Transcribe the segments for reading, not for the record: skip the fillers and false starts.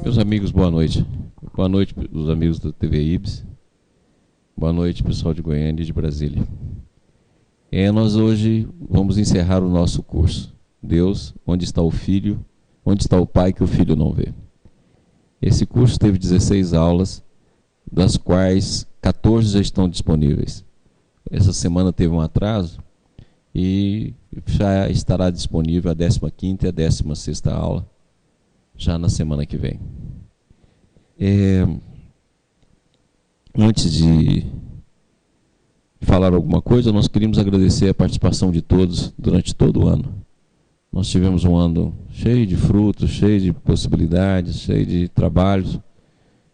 Meus amigos, boa noite. Boa noite, os amigos da TV Ibis. Boa noite, pessoal de Goiânia e de Brasília. Nós hoje vamos encerrar o nosso curso. Deus, onde está o Filho? Onde está o Pai que o Filho não vê? Esse curso teve 16 aulas, das quais 14 já estão disponíveis. Essa semana teve um atraso e já estará disponível a 15ª e a 16ª aula, já na semana que vem. Antes de falar alguma coisa, nós queríamos agradecer a participação de todos durante todo o ano. Nós tivemos um ano cheio de frutos, cheio de possibilidades, cheio de trabalhos.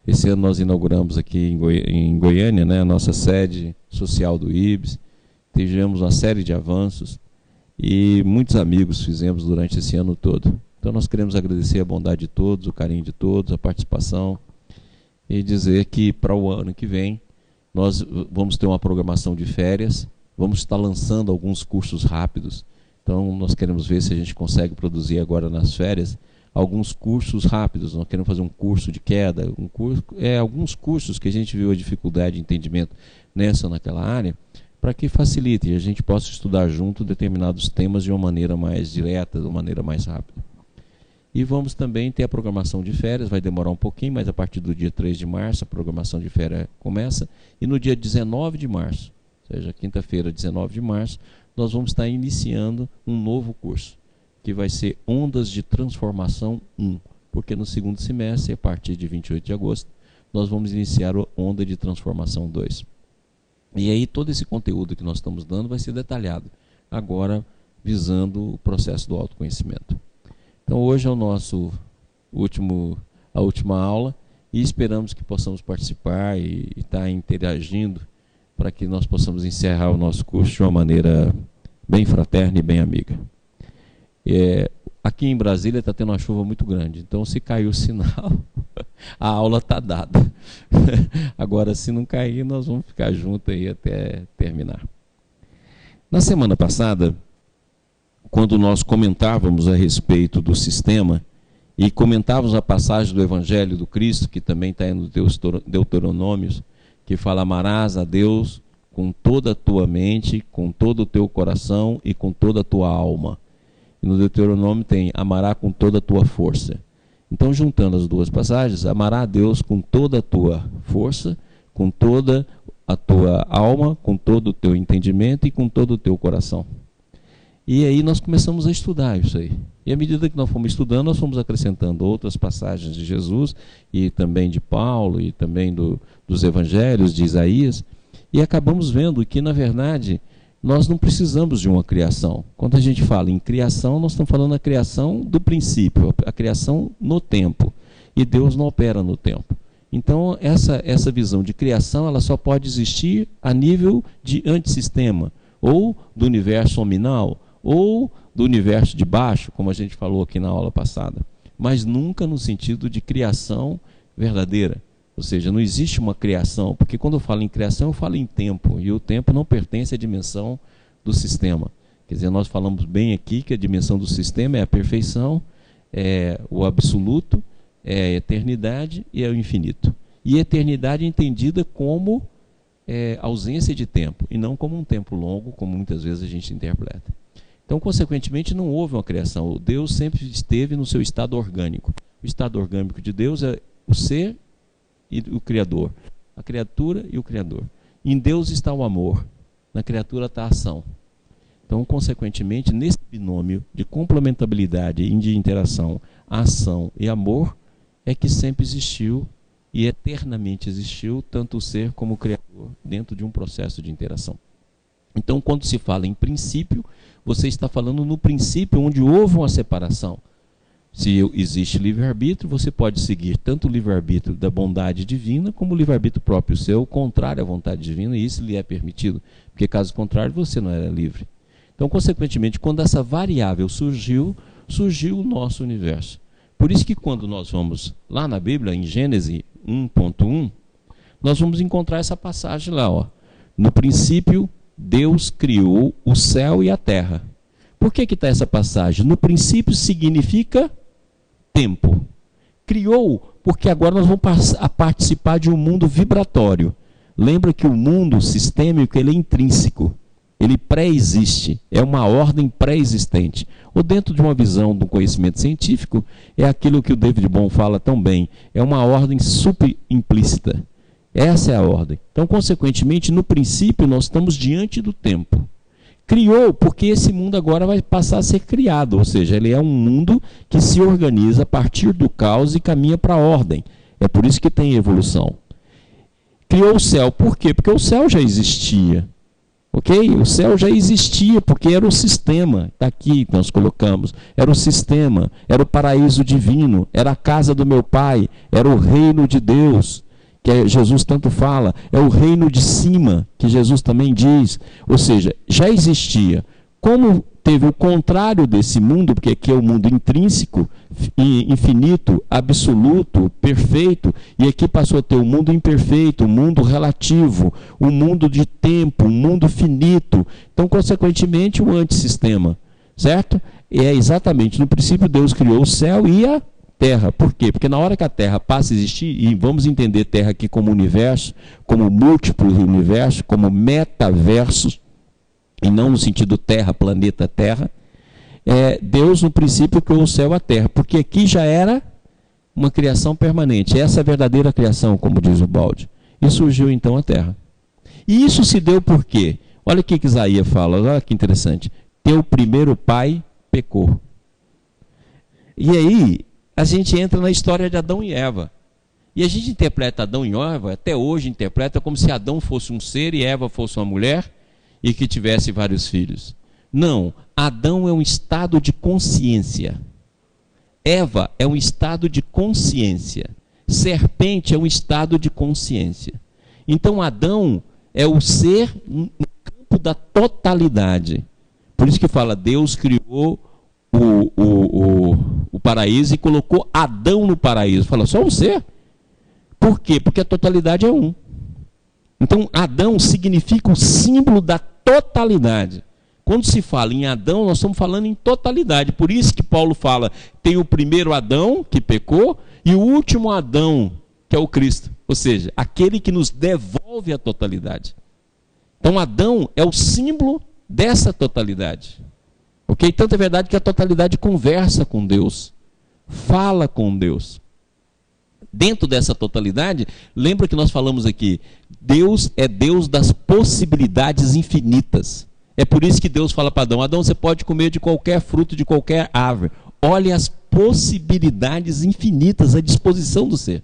Esse ano nós inauguramos aqui em Goiânia, né, a nossa sede social do IBS. Tivemos uma série de avanços e muitos amigos fizemos durante esse ano todo. Então nós queremos agradecer a bondade de todos, o carinho de todos, a participação e dizer que para o ano que vem nós vamos ter uma programação de férias, vamos estar lançando alguns cursos rápidos. Então nós queremos ver se a gente consegue produzir agora nas férias alguns cursos rápidos. Nós queremos fazer um curso de queda, alguns cursos que a gente viu a dificuldade de entendimento nessa ou naquela área, para que facilite e a gente possa estudar junto determinados temas de uma maneira mais direta, de uma maneira mais rápida. E vamos também ter a programação de férias, vai demorar um pouquinho, mas a partir do dia 3 de março a programação de férias começa. E no dia 19 de março, ou seja, quinta-feira, 19 de março, nós vamos estar iniciando um novo curso, que vai ser Ondas de Transformação 1, porque no segundo semestre, a partir de 28 de agosto, nós vamos iniciar o Onda de Transformação 2. E aí todo esse conteúdo que nós estamos dando vai ser detalhado, agora visando o processo do autoconhecimento. Então hoje é o nosso a última aula e esperamos que possamos participar e estar interagindo para que nós possamos encerrar o nosso curso de uma maneira bem fraterna e bem amiga. Aqui em Brasília está tendo uma chuva muito grande, então se cair o sinal, a aula está dada. Agora, se não cair, nós vamos ficar juntos aí até terminar. Na semana passada, quando nós comentávamos a respeito do sistema e comentávamos a passagem do Evangelho do Cristo, que também está no Deuteronômio, que fala: amarás a Deus com toda a tua mente, com todo o teu coração e com toda a tua alma. E no Deuteronômio tem: amará com toda a tua força. Então, juntando as duas passagens, amará a Deus com toda a tua força, com toda a tua alma, com todo o teu entendimento e com todo o teu coração. E aí nós começamos a estudar isso aí. E à medida que nós fomos estudando, nós fomos acrescentando outras passagens de Jesus, e também de Paulo, e também dos evangelhos, de Isaías, e acabamos vendo que, na verdade, nós não precisamos de uma criação. Quando a gente fala em criação, nós estamos falando da criação do princípio, a criação no tempo. E Deus não opera no tempo. Então, essa visão de criação, ela só pode existir a nível de antissistema, ou do universo nominal, ou do universo de baixo, como a gente falou aqui na aula passada, mas nunca no sentido de criação verdadeira. Ou seja, não existe uma criação, porque quando eu falo em criação, eu falo em tempo, e o tempo não pertence à dimensão do sistema. Quer dizer, nós falamos bem aqui que a dimensão do sistema é a perfeição, é o absoluto, é a eternidade e é o infinito. E a eternidade é entendida como ausência de tempo, e não como um tempo longo, como muitas vezes a gente interpreta. Então, consequentemente, não houve uma criação. Deus sempre esteve no seu estado orgânico. O estado orgânico de Deus é o ser e o Criador, a criatura e o Criador. Em Deus está o amor, na criatura está a ação. Então, consequentemente, nesse binômio de complementabilidade e de interação, ação e amor, é que sempre existiu e eternamente existiu tanto o ser como o Criador dentro de um processo de interação. Então, quando se fala em princípio, você está falando no princípio onde houve uma separação. Se existe livre-arbítrio, você pode seguir tanto o livre-arbítrio da bondade divina, como o livre-arbítrio próprio seu, contrário à vontade divina, e isso lhe é permitido, porque caso contrário, você não era livre. Então, consequentemente, quando essa variável surgiu o nosso universo. Por isso que quando nós vamos lá na Bíblia, em Gênesis 1.1, nós vamos encontrar essa passagem lá, ó. No princípio, Deus criou o céu e a terra. Por que está essa passagem? No princípio significa tempo. Criou porque agora nós vamos participar de um mundo vibratório. Lembra que o mundo sistêmico ele é intrínseco. Ele pré-existe, é uma ordem pré-existente. Ou dentro de uma visão do conhecimento científico, é aquilo que o David Bohm fala tão bem, é uma ordem super-implícita. Essa é a ordem. Então, consequentemente, no princípio, nós estamos diante do tempo. Criou porque esse mundo agora vai passar a ser criado, ou seja, ele é um mundo que se organiza a partir do caos e caminha para a ordem. É por isso que tem evolução. Criou o céu, por quê? Porque o céu já existia. Ok? O céu já existia, porque era o sistema. Está aqui que nós colocamos. Era o sistema, era o paraíso divino, era a casa do meu Pai, era o reino de Deus, que Jesus tanto fala, é o reino de cima, que Jesus também diz. Ou seja, já existia. Como teve o contrário desse mundo, porque aqui é o mundo intrínseco, infinito, absoluto, perfeito, e aqui passou a ter o mundo imperfeito, o mundo relativo, o mundo de tempo, o mundo finito. Então, consequentemente, o antissistema, certo? E é exatamente, no princípio Deus criou o céu e a terra. Por quê? Porque na hora que a terra passa a existir, e vamos entender terra aqui como universo, como múltiplos universos, como metaversos, e não no sentido terra, planeta terra, Deus no princípio criou o céu e a terra, porque aqui já era uma criação permanente, essa é a verdadeira criação, como diz o Balde, e surgiu então a terra. E isso se deu por quê? Olha o que Isaías fala, olha que interessante, teu primeiro pai pecou. E aí, a gente entra na história de Adão e Eva, e a gente interpreta Adão e Eva, até hoje interpreta como se Adão fosse um ser e Eva fosse uma mulher, e que tivesse vários filhos. Não, Adão é um estado de consciência. Eva é um estado de consciência. Serpente é um estado de consciência. Então Adão é o ser no campo da totalidade. Por isso que fala, Deus criou o paraíso e colocou Adão no paraíso. Fala, só um ser? Por quê? Porque a totalidade é um. Então Adão significa o símbolo da totalidade. Quando se fala em Adão, nós estamos falando em totalidade. Por isso que Paulo fala, tem o primeiro Adão que pecou e o último Adão, que é o Cristo. Ou seja, aquele que nos devolve a totalidade. Então Adão é o símbolo dessa totalidade. Ok? Tanto é verdade que a totalidade conversa com Deus, fala com Deus. Dentro dessa totalidade, lembra que nós falamos aqui, Deus é Deus das possibilidades infinitas. É por isso que Deus fala para Adão, Adão, você pode comer de qualquer fruto, de qualquer árvore. Olhe as possibilidades infinitas à disposição do ser.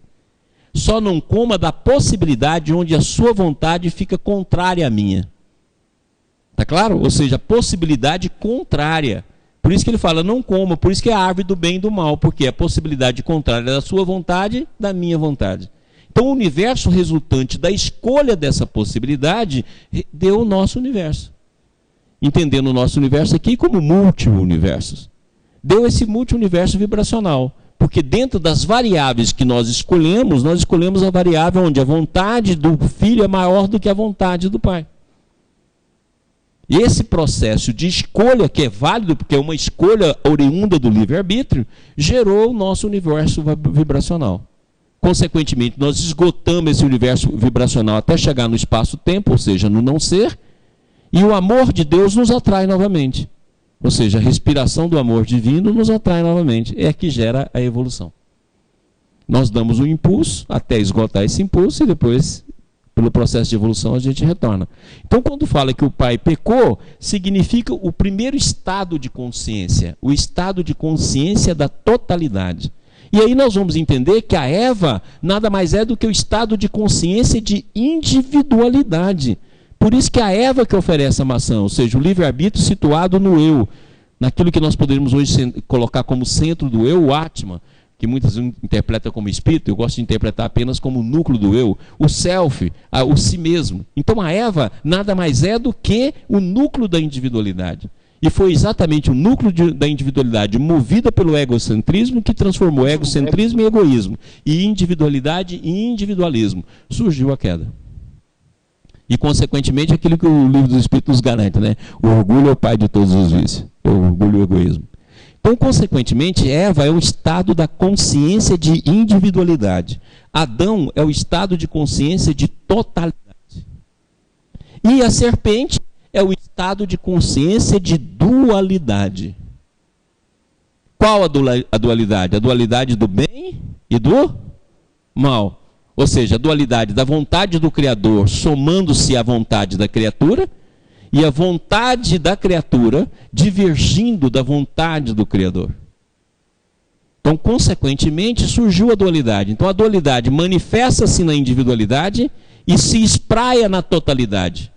Só não coma da possibilidade onde a sua vontade fica contrária à minha. Está claro? Ou seja, a possibilidade contrária. Por isso que ele fala, não coma, por isso que é a árvore do bem e do mal, porque é a possibilidade contrária da sua vontade, da minha vontade. Então o universo resultante da escolha dessa possibilidade deu o nosso universo. Entendendo o nosso universo aqui como multi-universos. Deu esse multi-universo vibracional, porque dentro das variáveis que nós escolhemos a variável onde a vontade do filho é maior do que a vontade do pai. E esse processo de escolha, que é válido, porque é uma escolha oriunda do livre-arbítrio, gerou o nosso universo vibracional. Consequentemente, nós esgotamos esse universo vibracional até chegar no espaço-tempo, ou seja, no não ser, e o amor de Deus nos atrai novamente. Ou seja, a respiração do amor divino nos atrai novamente. É que gera a evolução. Nós damos um impulso até esgotar esse impulso e depois, pelo processo de evolução, a gente retorna. Então, quando fala que o pai pecou, significa o primeiro estado de consciência, o estado de consciência da totalidade. E aí nós vamos entender que a Eva nada mais é do que o estado de consciência de individualidade. Por isso que a Eva que oferece a maçã, ou seja, o livre-arbítrio situado no eu, naquilo que nós poderíamos hoje colocar como centro do eu, o Atman, que muitas vezes interpreta como espírito, eu gosto de interpretar apenas como o núcleo do eu, o self, o si mesmo. Então a Eva nada mais é do que o núcleo da individualidade. E foi exatamente o núcleo da individualidade movida pelo egocentrismo que transformou egocentrismo em egoísmo, e individualidade em individualismo. Surgiu a queda. E, consequentemente, aquilo que o livro dos Espíritos nos garante, né? O orgulho é o pai de todos os vícios. O orgulho e o egoísmo. Então, consequentemente, Eva é o estado da consciência de individualidade. Adão é o estado de consciência de totalidade. E a serpente é o estado de consciência de dualidade. Qual a dualidade? A dualidade do bem e do mal. Ou seja, a dualidade da vontade do Criador somando-se à vontade da criatura e a vontade da criatura divergindo da vontade do Criador. Então, consequentemente, surgiu a dualidade. Então, a dualidade manifesta-se na individualidade e se espraia na totalidade.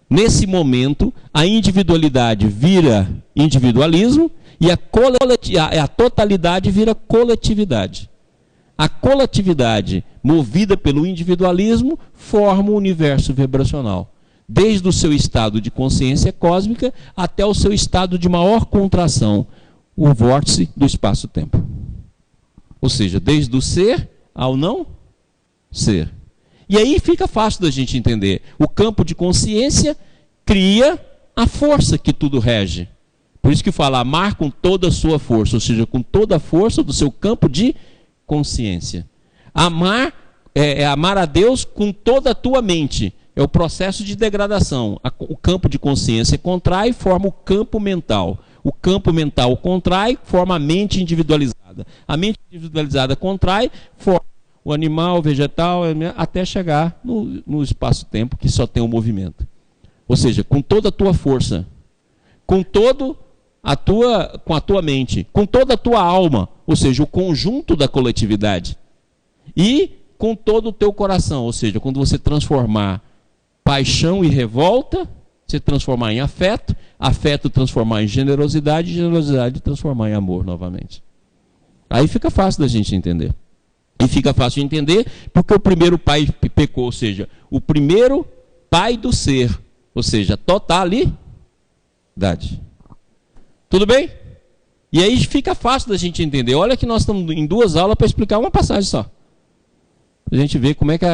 Nesse momento, a individualidade vira individualismo e a totalidade vira coletividade. A coletividade, movida pelo individualismo, forma o universo vibracional. Desde o seu estado de consciência cósmica até o seu estado de maior contração, o vórtice do espaço-tempo. Ou seja, desde o ser ao não ser. E aí fica fácil da gente entender. O campo de consciência cria a força que tudo rege. Por isso que fala amar com toda a sua força, ou seja, com toda a força do seu campo de consciência. Amar é amar a Deus com toda a tua mente. É o processo de degradação. O campo de consciência contrai e forma o campo mental. O campo mental contrai, forma a mente individualizada. A mente individualizada contrai, forma o animal, o vegetal, até chegar no espaço-tempo que só tem o movimento. Ou seja, com toda a tua força, com a tua mente, com toda a tua alma, ou seja, o conjunto da coletividade. E com todo o teu coração, ou seja, quando você transformar paixão e revolta, você transformar em afeto, afeto transformar em generosidade, generosidade transformar em amor novamente. Aí fica fácil da gente entender. E fica fácil de entender porque o primeiro pai pecou, ou seja, o primeiro pai do ser, ou seja, totalidade. Tudo bem? E aí fica fácil da gente entender. Olha que nós estamos em 2 aulas para explicar uma passagem só. A gente vê como é que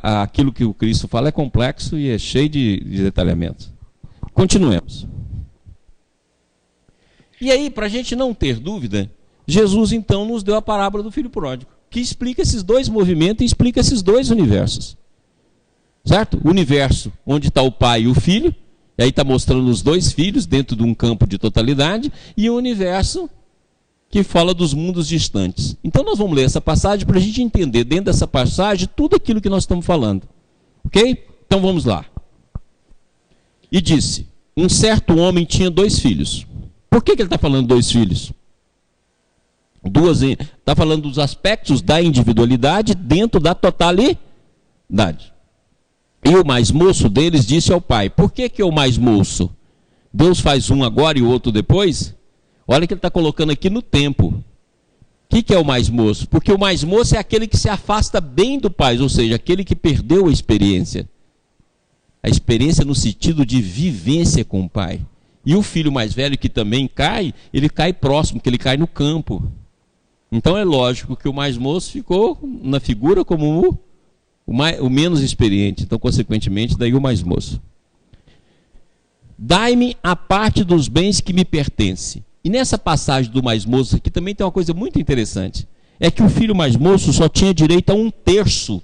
aquilo que o Cristo fala é complexo e é cheio de detalhamentos. Continuemos. E aí, para a gente não ter dúvida, Jesus então nos deu a parábola do filho pródigo, que explica esses dois movimentos e explica esses dois universos. Certo? O universo onde está o pai e o filho, e aí está mostrando os dois filhos dentro de um campo de totalidade, e o universo que fala dos mundos distantes. Então nós vamos ler essa passagem para a gente entender dentro dessa passagem tudo aquilo que nós estamos falando. Ok? Então vamos lá. E disse, um certo homem tinha 2 filhos. Por que ele está falando 2 filhos? Está falando dos aspectos da individualidade dentro da totalidade. E o mais moço deles disse ao pai, por que é o mais moço? Deus faz um agora e o outro depois? Olha que ele está colocando aqui no tempo. O que é o mais moço? Porque o mais moço é aquele que se afasta bem do pai, ou seja, aquele que perdeu a experiência. A experiência no sentido de vivência com o pai. E o filho mais velho que também cai, ele cai próximo, que ele cai no campo. Então é lógico que o mais moço ficou na figura como o menos experiente. Então, consequentemente, daí o mais moço. Dai-me a parte dos bens que me pertence. E nessa passagem do mais moço aqui também tem uma coisa muito interessante. É que o filho mais moço só tinha direito a 1/3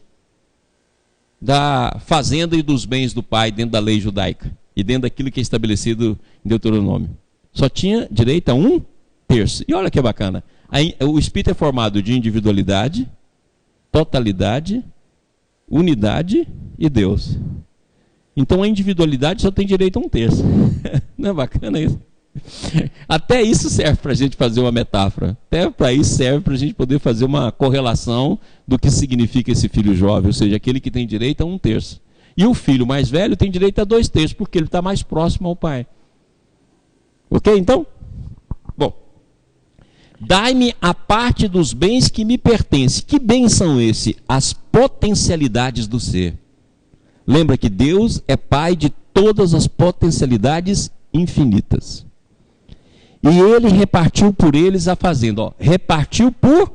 da fazenda e dos bens do pai dentro da lei judaica. E dentro daquilo que é estabelecido em Deuteronômio. Só tinha direito a 1/3. E olha que bacana. O espírito é formado de individualidade, totalidade, unidade e Deus. Então a individualidade só tem direito a 1/3. Não é bacana isso? Até isso serve para a gente fazer uma metáfora. Até para isso serve para a gente poder fazer uma correlação do que significa esse filho jovem, ou seja, aquele que tem direito a 1/3. E o filho mais velho tem direito a 2/3, porque ele está mais próximo ao pai. Ok, então? Bom. Dai-me a parte dos bens que me pertencem. Que bens são esses? As potencialidades do ser. Lembra que Deus é pai de todas as potencialidades infinitas. E ele repartiu por eles a fazenda. Ó, repartiu por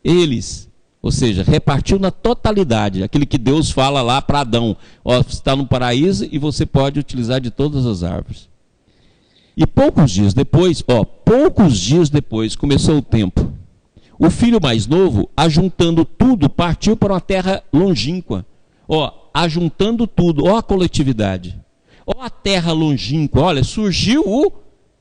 eles. Ou seja, repartiu na totalidade. Aquilo que Deus fala lá para Adão. Ó, você está no paraíso e você pode utilizar de todas as árvores. E poucos dias depois, começou o tempo. O filho mais novo, ajuntando tudo, partiu para uma terra longínqua. Ajuntando tudo, a coletividade. A terra longínqua, olha, surgiu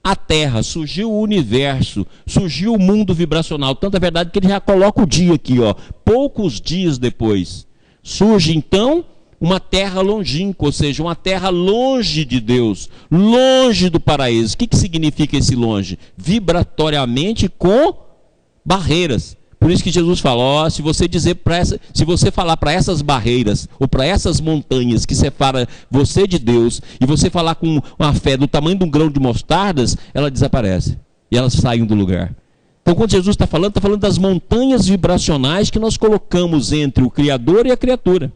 a Terra, surgiu o universo, surgiu o mundo vibracional. Tanto é verdade que ele já coloca o dia aqui, poucos dias depois. Surge então uma terra longínqua, ou seja, uma terra longe de Deus, longe do paraíso. O que significa esse longe? Vibratoriamente com barreiras. Por isso que Jesus fala, se você falar para essas barreiras, ou para essas montanhas que separa você de Deus, e você falar com uma fé do tamanho de um grão de mostardas, ela desaparece. E elas saem do lugar. Então quando Jesus está falando das montanhas vibracionais que nós colocamos entre o Criador e a criatura.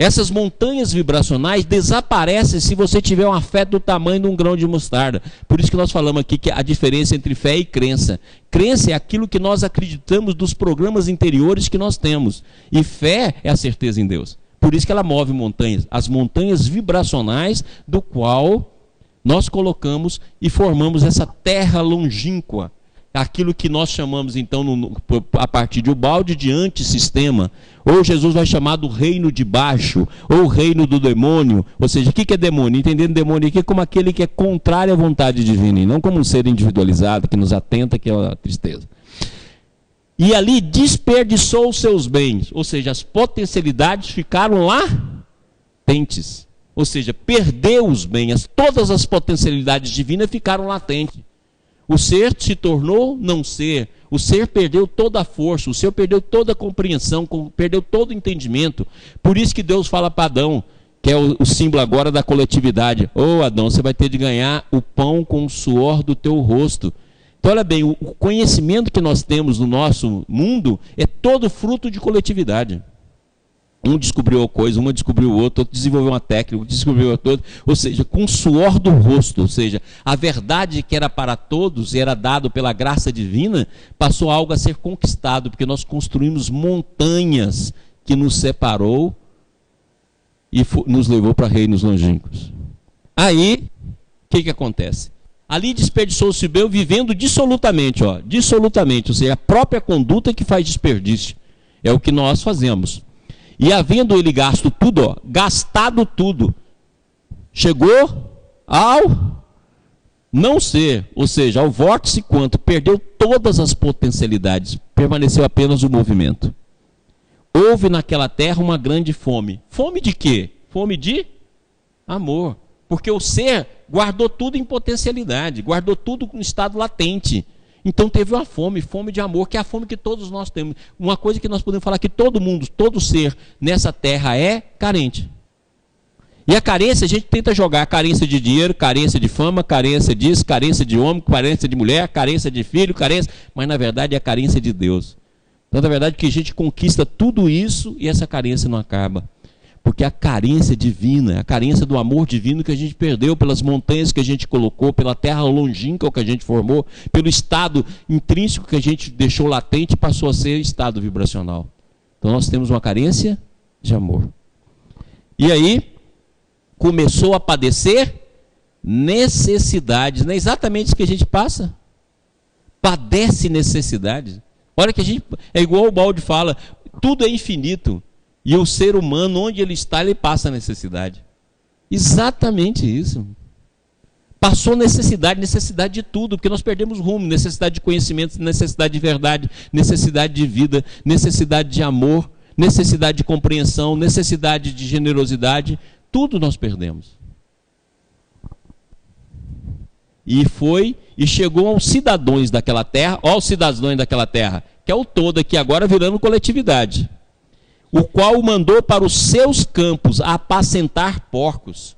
Essas montanhas vibracionais desaparecem se você tiver uma fé do tamanho de um grão de mostarda. Por isso que nós falamos aqui que a diferença entre fé e crença. Crença é aquilo que nós acreditamos dos programas interiores que nós temos. E fé é a certeza em Deus. Por isso que ela move montanhas. As montanhas vibracionais do qual nós colocamos e formamos essa terra longínqua. Aquilo que nós chamamos então a partir de Ubaldi de antissistema, ou Jesus vai chamar do reino de baixo, ou reino do demônio. Ou seja, o que é demônio? Entendendo demônio aqui como aquele que é contrário à vontade divina, e não como um ser individualizado que nos atenta, que é a tristeza. E ali desperdiçou os seus bens, ou seja, as potencialidades ficaram latentes, ou seja, perdeu os bens, todas as potencialidades divinas ficaram latentes. O ser se tornou não ser. O ser perdeu toda a força. O ser perdeu toda a compreensão. Perdeu todo o entendimento. Por isso que Deus fala para Adão, que é o símbolo agora da coletividade. Adão, você vai ter de ganhar o pão com o suor do teu rosto. Então olha bem, o conhecimento que nós temos no nosso mundo é todo fruto de coletividade. Um descobriu uma coisa, uma descobriu outra, outro desenvolveu uma técnica, outro descobriu outra, ou seja, com o suor do rosto, ou seja, a verdade que era para todos e era dado pela graça divina, passou algo a ser conquistado, porque nós construímos montanhas que nos separou e nos levou para reinos longínquos. Aí, o que acontece? Ali desperdiçou-se o bem vivendo dissolutamente, dissolutamente, ou seja, a própria conduta que faz desperdício. É o que nós fazemos. E havendo ele gastado tudo, chegou ao não ser, ou seja, ao vórtice quanto, perdeu todas as potencialidades, permaneceu apenas o movimento. Houve naquela terra uma grande fome. Fome de quê? Fome de amor. Porque o ser guardou tudo em potencialidade, guardou tudo em estado latente. Então teve uma fome de amor, que é a fome que todos nós temos. Uma coisa que nós podemos falar que todo mundo, todo ser nessa terra é carente. E a carência, a gente tenta jogar carência de dinheiro, carência de fama, carência disso, carência de homem, carência de mulher, carência de filho, carência... Mas na verdade é a carência de Deus. Então na verdade que a gente conquista tudo isso e essa carência não acaba. Porque a carência divina, a carência do amor divino que a gente perdeu pelas montanhas que a gente colocou, pela terra longínqua que a gente formou, pelo estado intrínseco que a gente deixou latente, passou a ser estado vibracional. Então nós temos uma carência de amor. E aí começou a padecer necessidades. Não é exatamente isso que a gente passa? Padece necessidades. Olha que a gente, é igual o Baldi fala, tudo é infinito. E o ser humano, onde ele está, ele passa necessidade. Exatamente isso. Passou necessidade de tudo, porque nós perdemos rumo, necessidade de conhecimento, necessidade de verdade, necessidade de vida, necessidade de amor, necessidade de compreensão, necessidade de generosidade, tudo nós perdemos. E chegou aos cidadãos daquela terra, aos cidadãos daquela terra, que é o todo aqui agora virando coletividade. O qual o mandou para os seus campos a apacentar porcos.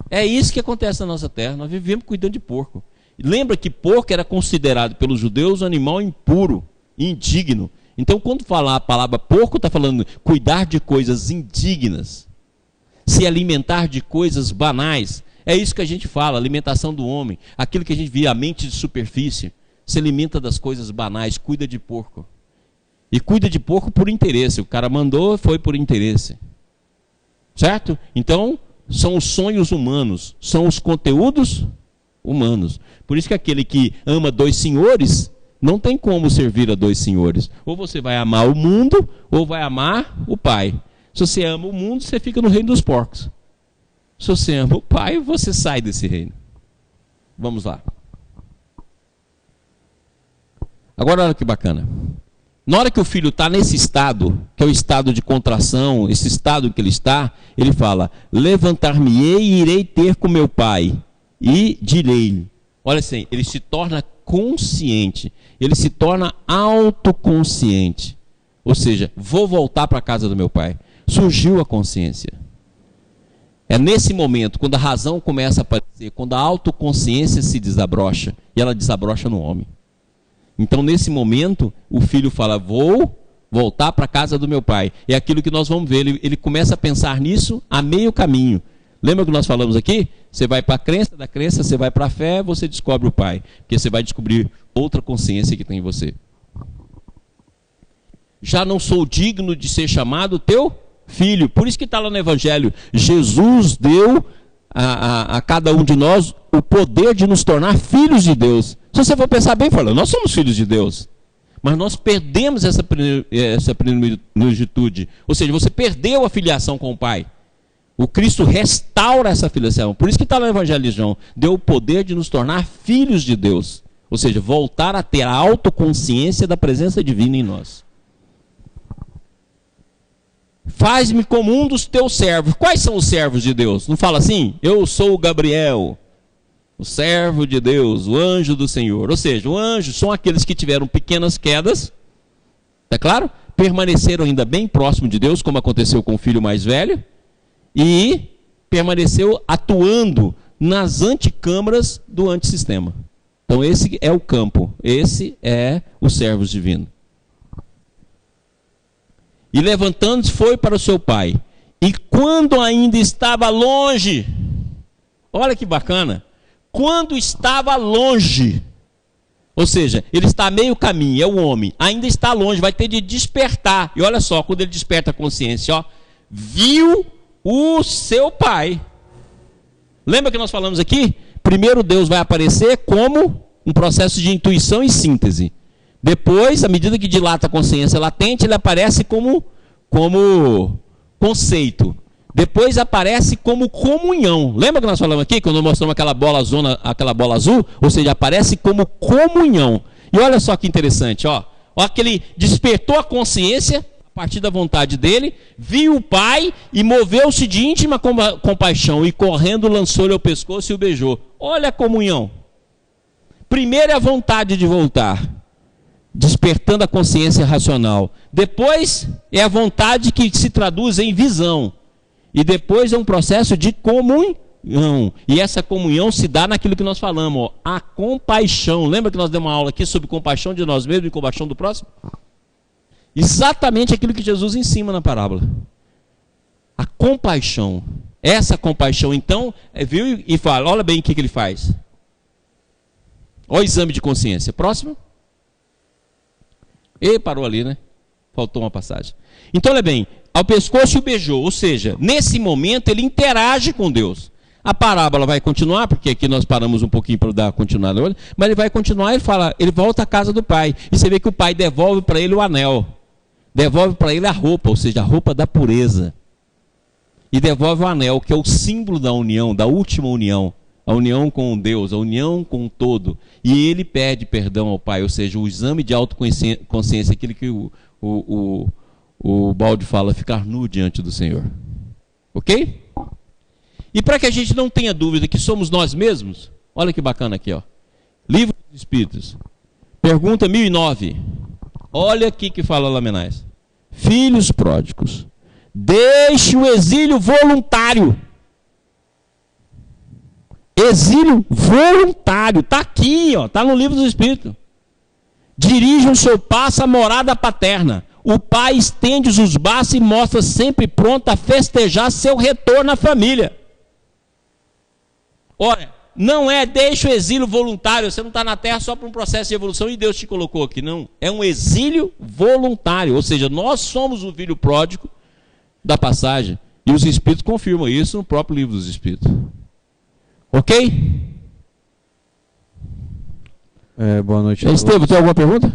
É isso que acontece na nossa terra. Nós vivemos cuidando de porco. Lembra que porco era considerado pelos judeus um animal impuro, indigno. Então, quando falar a palavra porco, está falando cuidar de coisas indignas, se alimentar de coisas banais. É isso que a gente fala, alimentação do homem. Aquilo que a gente via, a mente de superfície, se alimenta das coisas banais, cuida de porco. E cuida de porco por interesse. O cara mandou, foi por interesse. Certo? Então, são os sonhos humanos, são os conteúdos humanos. Por isso que aquele que ama dois senhores, não tem como servir a dois senhores. Ou você vai amar o mundo, ou vai amar o Pai. Se você ama o mundo, você fica no reino dos porcos. Se você ama o Pai, você sai desse reino. Vamos lá. Agora olha que bacana. Na hora que o filho está nesse estado, que é o estado de contração, esse estado que ele está, ele fala: levantar-me-ei e irei ter com meu pai, e direi-lhe. Olha assim, ele se torna consciente, ele se torna autoconsciente. Ou seja, vou voltar para a casa do meu pai. Surgiu a consciência. É nesse momento, quando a razão começa a aparecer, quando a autoconsciência se desabrocha, e ela desabrocha no homem. Então, nesse momento, o filho fala: vou voltar para a casa do meu pai. É aquilo que nós vamos ver. Ele começa a pensar nisso a meio caminho. Lembra que nós falamos aqui? Você vai para a crença, da crença você vai para a fé, você descobre o pai. Porque você vai descobrir outra consciência que tem em você. Já não sou digno de ser chamado teu filho. Por isso que está lá no Evangelho. Jesus deu a cada um de nós o poder de nos tornar filhos de Deus. Se você for pensar bem, fala, nós somos filhos de Deus. Mas nós perdemos essa primogitude. Ou seja, você perdeu a filiação com o Pai. O Cristo restaura essa filiação. Por isso que está no Evangelho de João. Deu o poder de nos tornar filhos de Deus. Ou seja, voltar a ter a autoconsciência da presença divina em nós. Faz-me como um dos teus servos. Quais são os servos de Deus? Não fala assim? Eu sou o Gabriel, o servo de Deus, o anjo do Senhor. Ou seja, o anjo são aqueles que tiveram pequenas quedas, tá claro? Permaneceram ainda bem próximo de Deus, como aconteceu com o filho mais velho, e permaneceu atuando nas anticâmaras do antissistema. Então esse é o campo, esse é os servos divinos. E levantando-se foi para o seu pai. E quando ainda estava longe, olha que bacana, quando estava longe, ou seja, ele está a meio caminho, é o homem, ainda está longe, vai ter de despertar. E olha só, quando ele desperta a consciência, ó, viu o seu pai. Lembra que nós falamos aqui? Primeiro Deus vai aparecer como um processo de intuição e síntese. Depois, à medida que dilata a consciência latente, ele aparece como conceito. Depois aparece como comunhão. Lembra que nós falamos aqui, quando nós mostramos aquela bola azul? Ou seja, aparece como comunhão. E olha só que interessante, ó. Ó, que ele despertou a consciência, a partir da vontade dele, viu o pai e moveu-se de íntima compaixão, e correndo lançou-lhe ao pescoço e o beijou. Olha a comunhão. Primeiro é a vontade de voltar, despertando a consciência racional. Depois é a vontade que se traduz em visão. E depois é um processo de comunhão. E essa comunhão se dá naquilo que nós falamos, ó, a compaixão. Lembra que nós demos uma aula aqui sobre compaixão de nós mesmos e compaixão do próximo? Exatamente aquilo que Jesus ensina na parábola. A compaixão. Essa compaixão, então, viu e fala, olha bem o que ele faz. Olha o exame de consciência. Próximo. E parou ali, né? Faltou uma passagem. Então, olha bem, ao pescoço e o beijou. Ou seja, nesse momento ele interage com Deus. A parábola vai continuar, porque aqui nós paramos um pouquinho para dar continuidade, mas ele vai continuar, ele fala, ele volta à casa do pai. E você vê que o pai devolve para ele o anel. Devolve para ele a roupa, ou seja, a roupa da pureza. E devolve o anel, que é o símbolo da união, da última união. A união com Deus, a união com o todo. E ele pede perdão ao pai, ou seja, o exame de autoconsciência, aquele que o Balde fala, ficar nu diante do Senhor. Ok? E para que a gente não tenha dúvida que somos nós mesmos, olha que bacana aqui, ó. Livro dos Espíritos. Pergunta 1009. Olha aqui que fala Lamennais. Filhos pródigos, deixe o exílio voluntário. Exílio voluntário. Está aqui, ó. Está no Livro dos Espíritos. Dirijam seu passo à morada paterna. O pai estende os braços e mostra sempre pronto a festejar seu retorno à família. Olha, não é deixa o exílio voluntário. Você não está na terra só para um processo de evolução e Deus te colocou aqui. Não, é um exílio voluntário. Ou seja, nós somos o filho pródigo da passagem. E os Espíritos confirmam isso no próprio Livro dos Espíritos. Ok? Boa noite a todos. Estevam, tem alguma pergunta?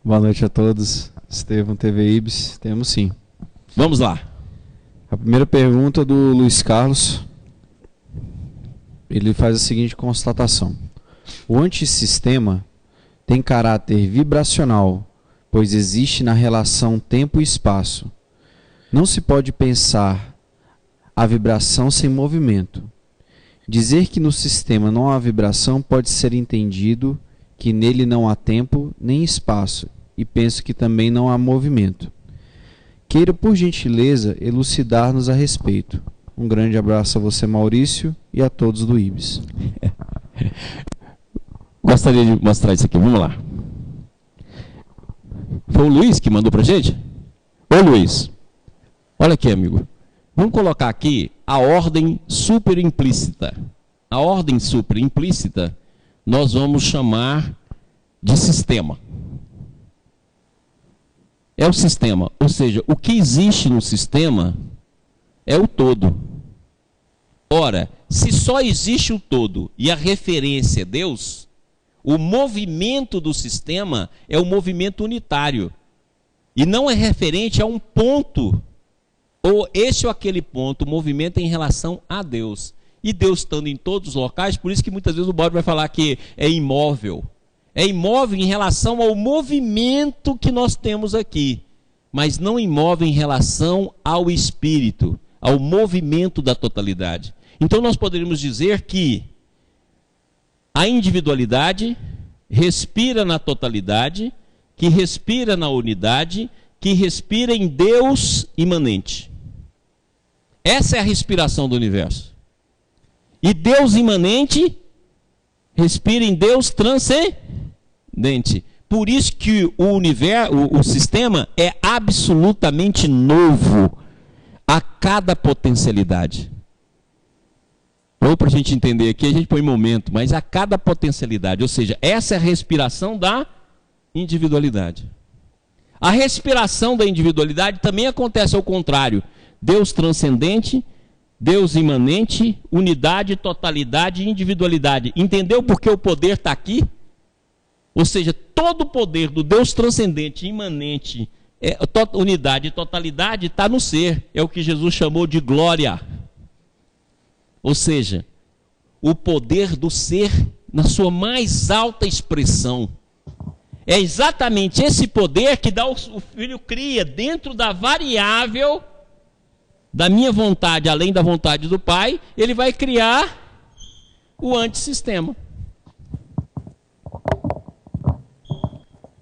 Boa noite a todos. Estevam, TV Ibis. Temos sim. Vamos lá. A primeira pergunta do Luiz Carlos. Ele faz a seguinte constatação. O antissistema tem caráter vibracional, pois existe na relação tempo e espaço. Não se pode pensar a vibração sem movimento. Dizer que no sistema não há vibração pode ser entendido que nele não há tempo nem espaço, e penso que também não há movimento. Queira, por gentileza, elucidar-nos a respeito. Um grande abraço a você, Maurício, e a todos do IBS. Gostaria de mostrar isso aqui, vamos lá. Foi o Luiz que mandou pra gente? Ô Luiz, olha aqui, amigo. Vamos colocar aqui a ordem superimplícita. A ordem superimplícita nós vamos chamar de sistema. É o sistema, ou seja, o que existe no sistema é o todo. Ora, se só existe o todo e a referência é Deus, o movimento do sistema é o movimento unitário e não é referente a um ponto, ou este ou aquele ponto, o movimento é em relação a Deus. E Deus estando em todos os locais, por isso que muitas vezes o Baldo vai falar que é imóvel. É imóvel em relação ao movimento que nós temos aqui, mas não imóvel em relação ao espírito, ao movimento da totalidade. Então nós poderíamos dizer que a individualidade respira na totalidade, que respira na unidade, que respira em Deus imanente. Essa é a respiração do universo. E Deus imanente respira em Deus transcendente. Por isso que o universo, o sistema é absolutamente novo a cada potencialidade. Ou para a gente entender aqui, a gente põe momento, mas a cada potencialidade. Ou seja, essa é a respiração da individualidade. A respiração da individualidade também acontece ao contrário. Deus transcendente, Deus imanente, unidade, totalidade e individualidade. Entendeu por que o poder está aqui? Ou seja, todo o poder do Deus transcendente, imanente, unidade e totalidade está no ser. É o que Jesus chamou de glória. Ou seja, o poder do ser na sua mais alta expressão. É exatamente esse poder que o Filho cria dentro da variável da minha vontade, além da vontade do Pai, ele vai criar o antissistema.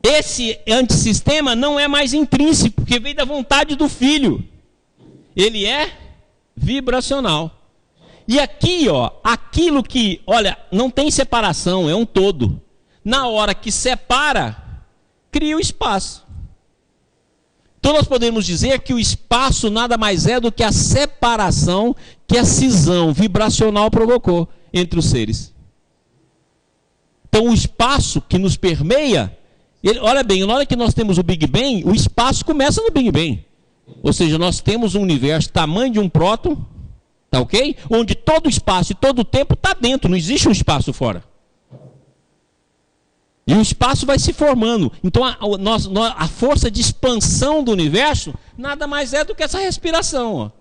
Esse antissistema não é mais intrínseco, porque veio da vontade do Filho. Ele é vibracional. E aqui, ó, aquilo que, olha, não tem separação, é um todo. Na hora que separa, cria o espaço. Então nós podemos dizer que o espaço nada mais é do que a separação que a cisão vibracional provocou entre os seres. Então o espaço que nos permeia, olha bem, na hora que nós temos o Big Bang, o espaço começa no Big Bang. Ou seja, nós temos um universo tamanho de um próton, tá ok? Onde todo o espaço e todo o tempo está dentro, não existe um espaço fora. E o espaço vai se formando. Então a força de expansão do universo nada mais é do que essa respiração. Ó.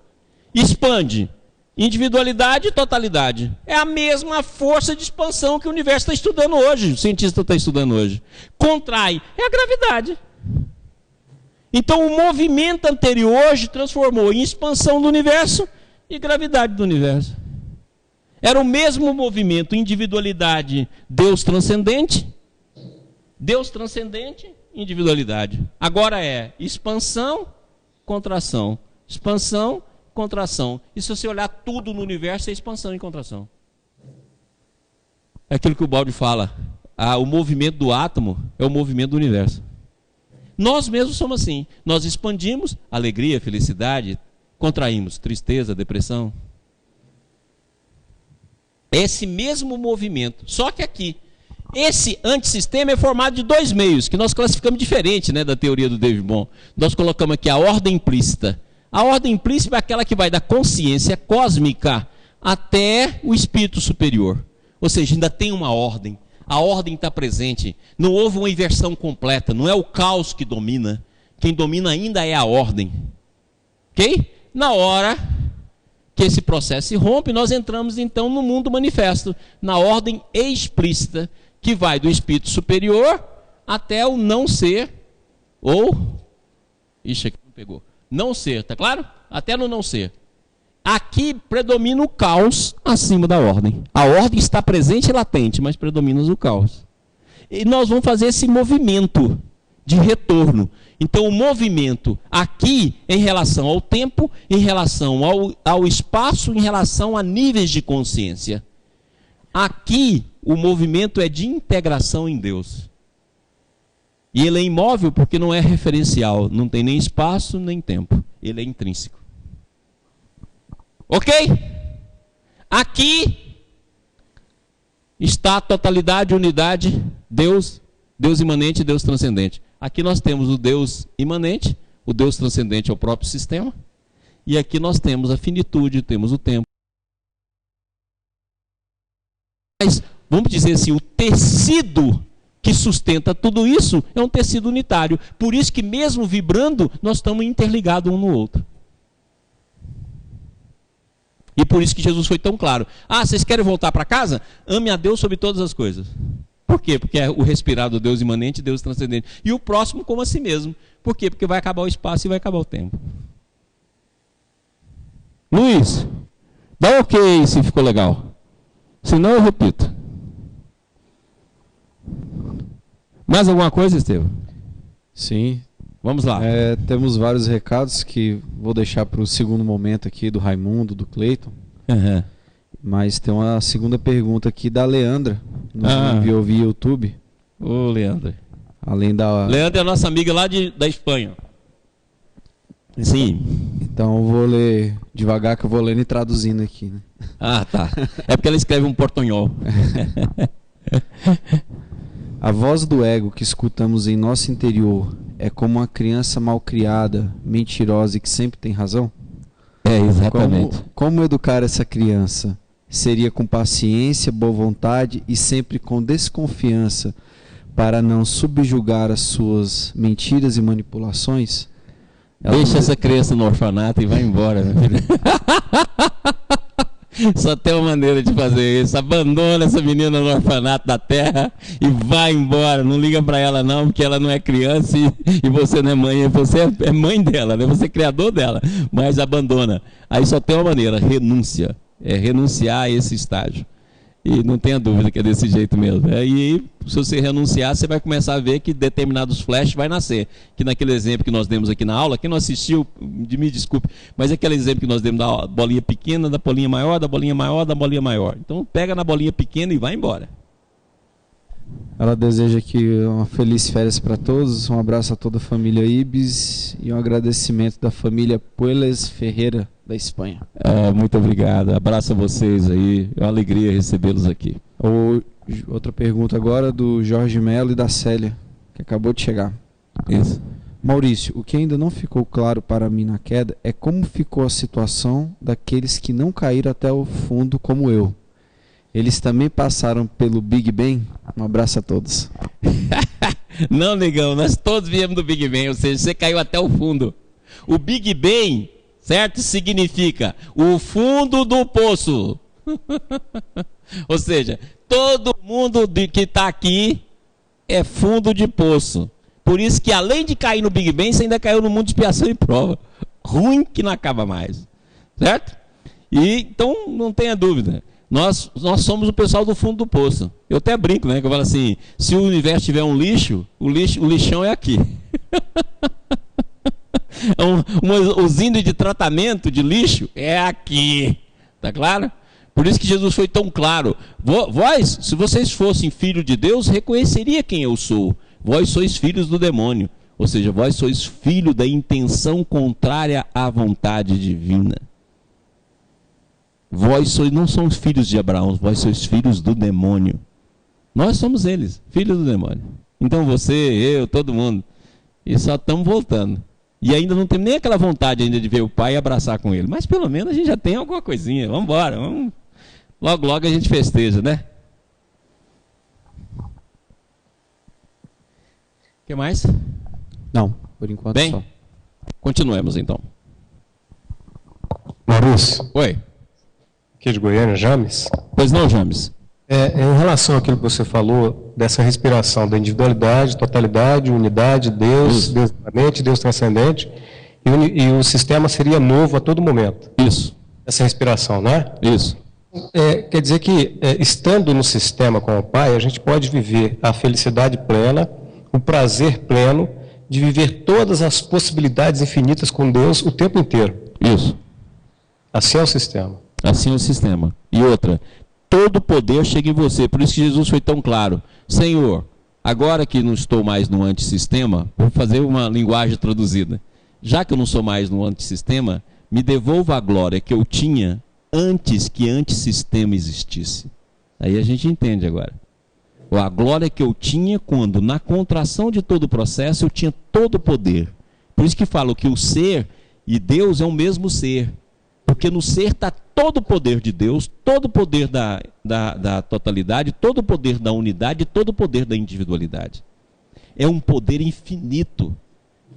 Expande. Individualidade e totalidade. É a mesma força de expansão que o universo está estudando hoje. O cientista está estudando hoje. Contrai. É a gravidade. Então o movimento anterior hoje transformou em expansão do universo e gravidade do universo. Era o mesmo movimento. Individualidade, Deus transcendente. Deus transcendente, individualidade. Agora é expansão, contração. Expansão, contração. E se você olhar tudo no universo, é expansão e contração. É aquilo que o Baldi fala. O movimento do átomo é o movimento do universo. Nós mesmos somos assim. Nós expandimos, alegria, felicidade, contraímos, tristeza, depressão. Esse mesmo movimento. Só que aqui, esse antissistema é formado de dois meios, que nós classificamos diferente, né, da teoria do David Bohm. Nós colocamos aqui a ordem implícita. A ordem implícita é aquela que vai da consciência cósmica até o espírito superior. Ou seja, ainda tem uma ordem. A ordem está presente. Não houve uma inversão completa. Não é o caos que domina. Quem domina ainda é a ordem. Ok? Na hora que esse processo se rompe, nós entramos então no mundo manifesto, na ordem explícita, que vai do espírito superior até o não ser, ou... Ixi, aqui não pegou. Não ser, tá claro? Até no não ser. Aqui predomina o caos acima da ordem. A ordem está presente e latente, mas predomina o caos. E nós vamos fazer esse movimento de retorno. Então, o movimento aqui, em relação ao tempo, em relação ao espaço, em relação a níveis de consciência. Aqui, o movimento é de integração em Deus. E ele é imóvel porque não é referencial. Não tem nem espaço, nem tempo. Ele é intrínseco. Ok? Aqui está a totalidade, unidade, Deus, Deus imanente e Deus transcendente. Aqui nós temos o Deus imanente, o Deus transcendente é o próprio sistema, e aqui nós temos a finitude, temos o tempo. Mas, vamos dizer assim, o tecido que sustenta tudo isso é um tecido unitário. Por isso que mesmo vibrando, nós estamos interligados um no outro. E por isso que Jesus foi tão claro. Ah, vocês querem voltar para casa? Ame a Deus sobre todas as coisas. Por quê? Porque é o respirar do Deus imanente e Deus transcendente. E o próximo como a si mesmo. Por quê? Porque vai acabar o espaço e vai acabar o tempo. Luiz, dá ok se ficou legal. Senão eu repito. Mais alguma coisa, Estevam? Sim. Vamos lá. Temos vários recados que vou deixar para o segundo momento aqui do Raimundo, do Cleiton. Uhum. Mas tem uma segunda pergunta aqui da Leandra, nos enviou via YouTube. Ô, Leandra. Além da... Leandra é a nossa amiga lá da Espanha. Sim. Então eu vou ler devagar, que eu vou lendo e traduzindo aqui, né? Ah, tá. É porque ela escreve um portunhol. A voz do ego que escutamos em nosso interior é como uma criança malcriada, mentirosa e que sempre tem razão? É, exatamente. Como educar essa criança? Seria com paciência, boa vontade e sempre com desconfiança para não subjugar as suas mentiras e manipulações? Deixa essa criança no orfanato e vai embora, meu filho. Só tem uma maneira de fazer isso. Abandona essa menina no orfanato da terra e vai embora. Não liga para ela não, porque ela não é criança e você não é mãe. Você é mãe dela, né? Você é criador dela. Mas abandona. Aí só tem uma maneira, renúncia. É renunciar a esse estágio. E não tenha dúvida que é desse jeito mesmo. Aí, se você renunciar, você vai começar a ver que determinados flashes vai nascer. Que naquele exemplo que nós demos aqui na aula, quem não assistiu, me desculpe, mas aquele exemplo que nós demos da bolinha pequena, da bolinha maior, da bolinha maior, da bolinha maior. Então, pega na bolinha pequena e vai embora. Ela deseja aqui uma feliz férias para todos, um abraço a toda a família Ibis e um agradecimento da família Pueles Ferreira, da Espanha. Muito obrigado, abraço a vocês aí, é uma alegria recebê-los aqui. Outra pergunta agora do Jorge Melo e da Célia, que acabou de chegar. Isso. Maurício, o que ainda não ficou claro para mim na queda é como ficou a situação daqueles que não caíram até o fundo como eu. Eles também passaram pelo Big Bang? Um abraço a todos. Não, negão, nós todos viemos do Big Bang, ou seja, você caiu até o fundo. O Big Bang, certo? Significa o fundo do poço. Ou seja, todo mundo que está aqui é fundo de poço. Por isso que além de cair no Big Bang, você ainda caiu no mundo de expiação e prova. Ruim que não acaba mais. Certo? E, então, não tenha dúvida. Nós somos o pessoal do fundo do poço. Eu até brinco, né? Que eu falo assim, se o universo tiver um lixo, o lixão é aqui. Uma usina de tratamento de lixo é aqui. Tá claro? Por isso que Jesus foi tão claro. Vós, se vocês fossem filhos de Deus, reconheceria quem eu sou. Vós sois filhos do demônio. Ou seja, vós sois filho da intenção contrária à vontade divina. Vós sois, não somos filhos de Abraão, vós sois filhos do demônio. Nós somos eles, filhos do demônio. Então você, eu, todo mundo. E só estamos voltando. E ainda não temos nem aquela vontade ainda de ver o pai e abraçar com ele. Mas pelo menos a gente já tem alguma coisinha. Vamos embora. Logo, logo a gente festeja, né? que mais? Não, por enquanto Bem, só. continuemos então. Maurício, Oi. aqui de Goiânia, James. Pois não, James? Em relação àquilo que você falou, dessa respiração da individualidade, totalidade, unidade, Deus, Deus imanente, Deus transcendente, e o sistema seria novo a todo momento. Isso. Essa respiração, né? Isso. Quer dizer que, estando no sistema com o Pai, a gente pode viver a felicidade plena, o prazer pleno de viver todas as possibilidades infinitas com Deus o tempo inteiro. Isso. Assim é o sistema. Assim é o sistema. E outra, todo poder chega em você. Por isso que Jesus foi tão claro. Senhor, agora que não estou mais no antissistema, vou fazer uma linguagem traduzida. Já que eu não sou mais no antissistema, me devolva a glória que eu tinha antes que antissistema existisse. Aí a gente entende agora. A glória que eu tinha quando, na contração de todo o processo, eu tinha todo o poder. Por isso que falo que o ser e Deus é o mesmo ser. Porque no ser está todo o poder de Deus, todo o poder da totalidade, todo o poder da unidade, todo o poder da individualidade. É um poder infinito.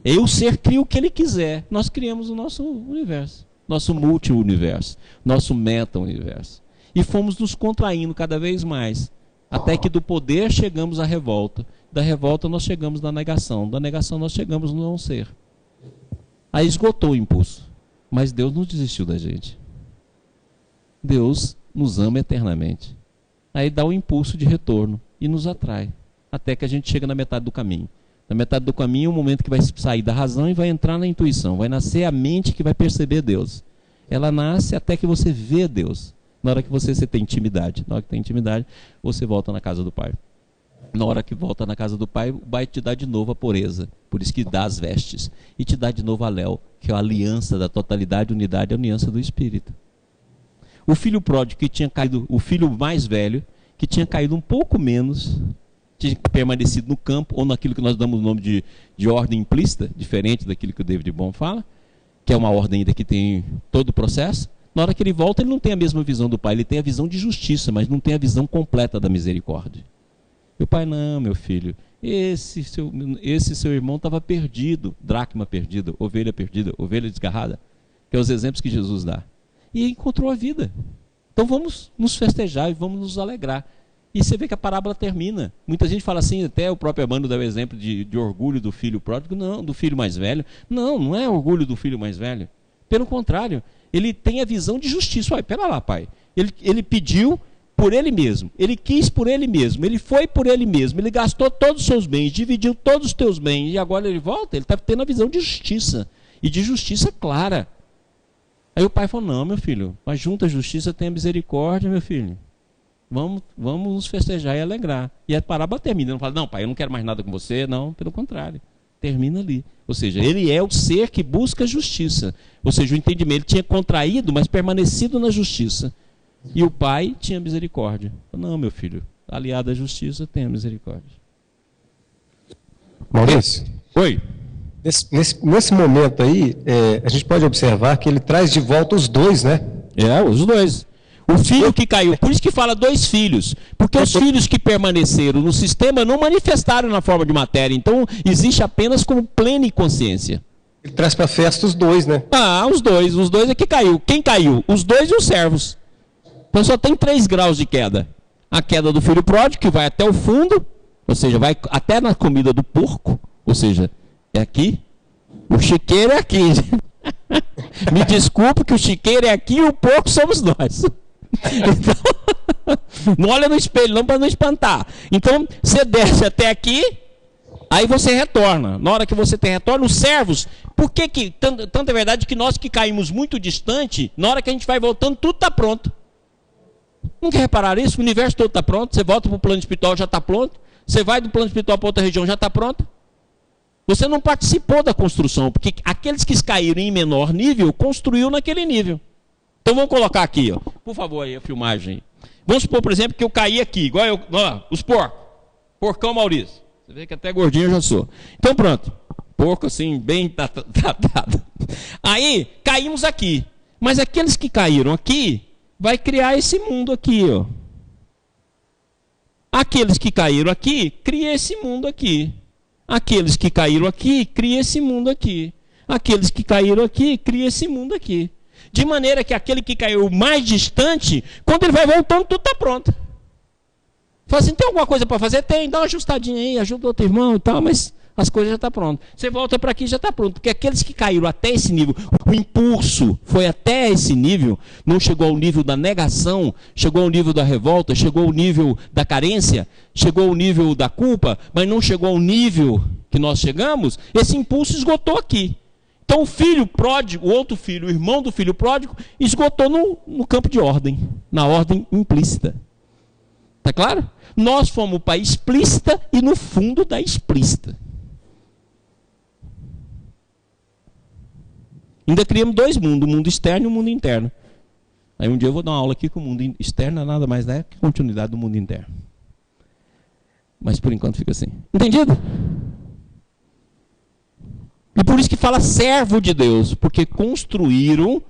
É o ser cria o que ele quiser. Nós criamos o nosso universo, nosso multi-universo, nosso meta-universo. E fomos nos contraindo cada vez mais, até que do poder chegamos à revolta. Da revolta nós chegamos na negação. Da negação nós chegamos no não ser. Aí esgotou o impulso. Mas Deus não desistiu da gente. Deus nos ama eternamente. Aí dá o impulso de retorno e nos atrai. Até que a gente chega na metade do caminho. Na metade do caminho é o momento que vai sair da razão e vai entrar na intuição. Vai nascer a mente que vai perceber Deus. Ela nasce até que você vê Deus. Na hora que você tem intimidade. Na hora que tem intimidade, você volta na casa do Pai. Na hora que volta na casa do Pai, o Pai te dá de novo a pureza. Por isso que dá as vestes. E te dá de novo a Léo, que é a aliança da totalidade, unidade, a aliança do Espírito. O filho pródigo que tinha caído, o filho mais velho, que tinha caído um pouco menos, tinha permanecido no campo, ou naquilo que nós damos o nome de ordem implícita, diferente daquilo que o David Bohm fala, que é uma ordem ainda que tem todo o processo. Na hora que ele volta, ele não tem a mesma visão do Pai, ele tem a visão de justiça, mas não tem a visão completa da misericórdia. E o Pai, não, meu filho, esse seu irmão estava perdido, dracma perdida, ovelha desgarrada, que é os exemplos que Jesus dá. E encontrou a vida. Então vamos nos festejar e vamos nos alegrar. E você vê que a parábola termina. Muita gente fala assim, até o próprio Emmanuel dá o exemplo de orgulho do filho pródigo. Não, do filho mais velho. Não, não é orgulho do filho mais velho. Pelo contrário, ele tem a visão de justiça. Olha, pera lá, pai. Ele pediu por ele mesmo, ele quis por ele mesmo, ele foi por ele mesmo, ele gastou todos os seus bens, dividiu todos os teus bens, e agora ele volta, ele está tendo a visão de justiça, e de justiça clara. Aí o pai falou, não, meu filho, mas junto à justiça tem a misericórdia, meu filho. Vamos nos festejar e alegrar. E a parábola termina, não fala, não, pai, eu não quero mais nada com você, não, pelo contrário. Termina ali. Ou seja, ele é o ser que busca justiça. Ou seja, o entendimento, ele tinha contraído, mas permanecido na justiça. E o pai tinha misericórdia. Não, meu filho, aliado à justiça, tenha misericórdia. Maurício? Oi. Nesse momento aí, a gente pode observar que ele traz de volta os dois, né? Os dois. O filho que caiu, por isso que fala dois filhos, porque os filhos que permaneceram no sistema não manifestaram na forma de matéria, então existe apenas como plena inconsciência. Ele traz para a festa os dois, né? Os dois é que caiu. Quem caiu? Os dois e os servos. Então só tem 3 graus de queda. A queda do filho pródigo, que vai até o fundo, ou seja, vai até na comida do porco, ou seja, é aqui. O chiqueiro é aqui. Me desculpe que o chiqueiro é aqui e o porco somos nós. Então, não olha no espelho não para não espantar. Então você desce até aqui, aí você retorna. Na hora que você retorna, os servos, por que tanto é verdade que nós que caímos muito distante, na hora que a gente vai voltando, tudo está pronto. Não quer reparar isso? O universo todo está pronto. Você volta para o plano espiritual, já está pronto. Você vai do plano espiritual para outra região, já está pronto. Você não participou da construção, porque aqueles que caíram em menor nível, construiu naquele nível. Então vamos colocar aqui, ó. Por favor, aí a filmagem. Vamos supor, por exemplo, que eu caí aqui, igual os porcos. Porcão Maurício. Você vê que até gordinho eu já sou. Então pronto. Porco assim, bem tratado. Aí, caímos aqui. Mas aqueles que caíram aqui, vai criar esse mundo aqui, ó. Aqueles que caíram aqui, cria esse mundo aqui. Aqueles que caíram aqui, cria esse mundo aqui. Aqueles que caíram aqui, cria esse mundo aqui. De maneira que aquele que caiu mais distante, quando ele vai voltando, tudo está pronto. Fala assim, tem alguma coisa para fazer? Tem, dá uma ajustadinha aí, ajuda outro irmão e tal, mas as coisas já estão prontas. Você volta para aqui, já está pronto. Porque aqueles que caíram até esse nível, o impulso foi até esse nível, não chegou ao nível da negação, chegou ao nível da revolta, chegou ao nível da carência, chegou ao nível da culpa, mas não chegou ao nível que nós chegamos, esse impulso esgotou aqui. Então o filho pródigo, o outro filho, o irmão do filho pródigo, esgotou no campo de ordem, na ordem implícita. Está claro? Nós fomos para a explícita e no fundo da explícita. Ainda criamos dois mundos, o mundo externo e o mundo interno. Aí um dia eu vou dar uma aula aqui com o mundo externo, não é nada mais que continuidade do mundo interno. Mas por enquanto fica assim. Entendido? E por isso que fala servo de Deus, porque construíram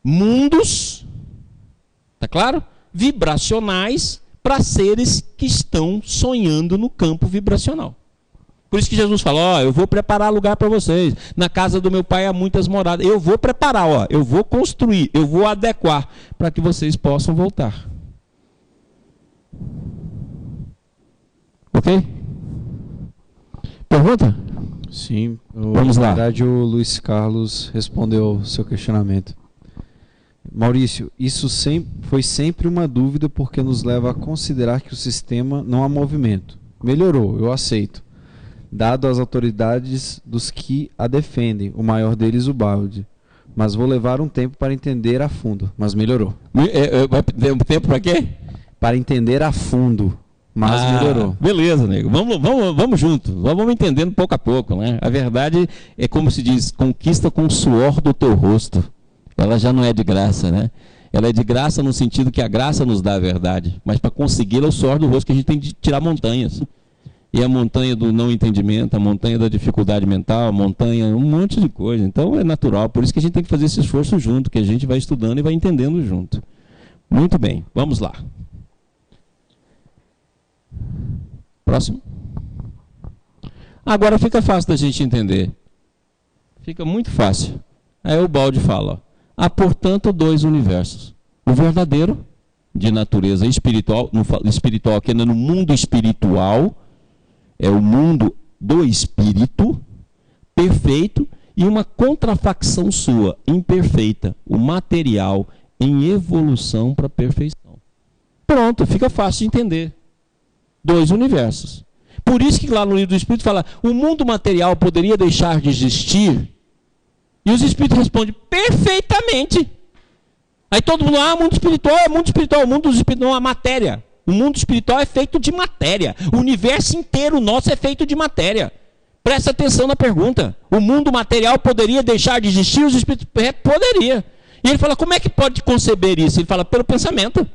mundos, tá claro? Vibracionais para seres que estão sonhando no campo vibracional. Por isso que Jesus fala, ó, eu vou preparar lugar para vocês. Na casa do meu pai há muitas moradas. Eu vou preparar, ó, eu vou construir, eu vou adequar para que vocês possam voltar. Ok? Pergunta? Sim, Vamos lá. Na verdade o Luiz Carlos respondeu o seu questionamento. Maurício, isso foi sempre uma dúvida porque nos leva a considerar que o sistema não há movimento. Melhorou, eu aceito. Dado as autoridades dos que a defendem, o maior deles o Balde. Mas vou levar um tempo para entender a fundo. Mas melhorou. Vai ter um tempo para quê? Para entender a fundo. Mas melhorou. Beleza, nego. Vamos junto. Vamos entendendo pouco a pouco, né? A verdade é como se diz, conquista com o suor do teu rosto. Ela já não é de graça, né? Ela é de graça no sentido que a graça nos dá a verdade. Mas para consegui-la, o suor do rosto que a gente tem de tirar montanhas. E a montanha do não entendimento, a montanha da dificuldade mental, a montanha, um monte de coisa. Então é natural. Por isso que a gente tem que fazer esse esforço junto, que a gente vai estudando e vai entendendo junto. Muito bem. Vamos lá. Próximo. Agora fica fácil da gente entender. Fica muito fácil. Aí o Balde fala, ó, há portanto dois universos. O verdadeiro, de natureza espiritual, espiritual aqui no mundo espiritual, é o mundo do espírito, perfeito, e uma contrafacção sua, imperfeita, o material em evolução para a perfeição. Pronto, fica fácil de entender. Dois universos. Por isso que lá no livro do Espírito fala, o mundo material poderia deixar de existir? E os Espíritos respondem, perfeitamente. Aí todo mundo, mundo espiritual, o mundo dos espíritos não é matéria. O mundo espiritual é feito de matéria. O universo inteiro nosso é feito de matéria. Presta atenção na pergunta. O mundo material poderia deixar de existir? Os Espíritos, poderia. E ele fala, como é que pode conceber isso? Ele fala, pelo pensamento.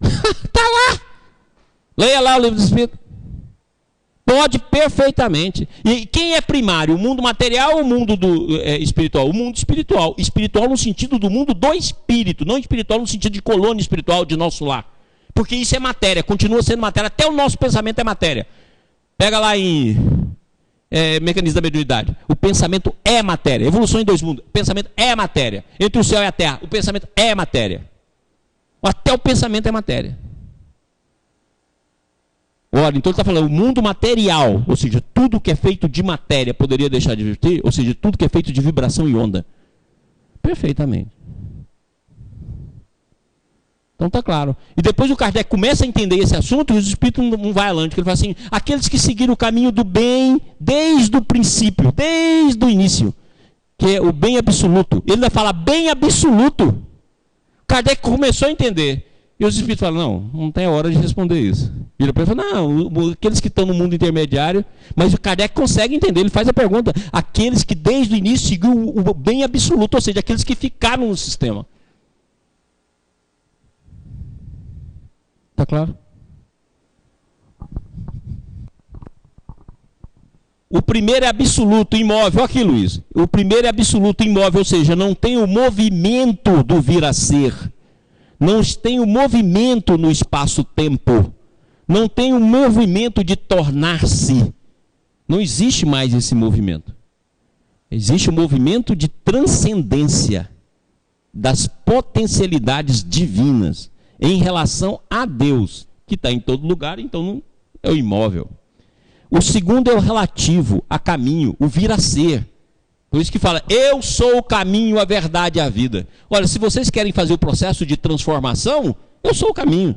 Está lá. Leia lá o livro do Espírito. Pode perfeitamente. E quem é primário? O mundo material ou o mundo espiritual? O mundo espiritual. Espiritual no sentido do mundo do espírito, não espiritual no sentido de colônia espiritual de nosso lar. Porque isso é matéria, continua sendo matéria. Até o nosso pensamento é matéria. Pega lá em Mecanismo da Mediunidade. O pensamento é matéria. Evolução em dois mundos. O pensamento é matéria. Entre o céu e a terra, o pensamento é matéria. Até o pensamento é matéria. Olha, então ele está falando, o mundo material, ou seja, tudo que é feito de matéria poderia deixar de existir, ou seja, tudo que é feito de vibração e onda. Perfeitamente. Então está claro. E depois o Kardec começa a entender esse assunto e os espíritos não vai além, porque ele fala assim, aqueles que seguiram o caminho do bem desde o princípio, desde o início, que é o bem absoluto. Ele vai falar bem absoluto. Kardec começou a entender. E os espíritos falam, não tem hora de responder isso. E ele fala, não, aqueles que estão no mundo intermediário, mas o Kardec consegue entender, ele faz a pergunta, aqueles que desde o início seguiram o bem absoluto, ou seja, aqueles que ficaram no sistema. Está claro? O primeiro é absoluto, imóvel. Aqui, Luiz. O primeiro é absoluto, imóvel, ou seja, não tem o movimento do vir a ser. Não tem o movimento no espaço-tempo. Não tem o movimento de tornar-se. Não existe mais esse movimento. Existe um movimento de transcendência das potencialidades divinas em relação a Deus, que está em todo lugar, então não é o imóvel. O segundo é o relativo a caminho, o vir a ser. Por isso que fala, eu sou o caminho, a verdade e a vida. Olha, se vocês querem fazer o processo de transformação, eu sou o caminho.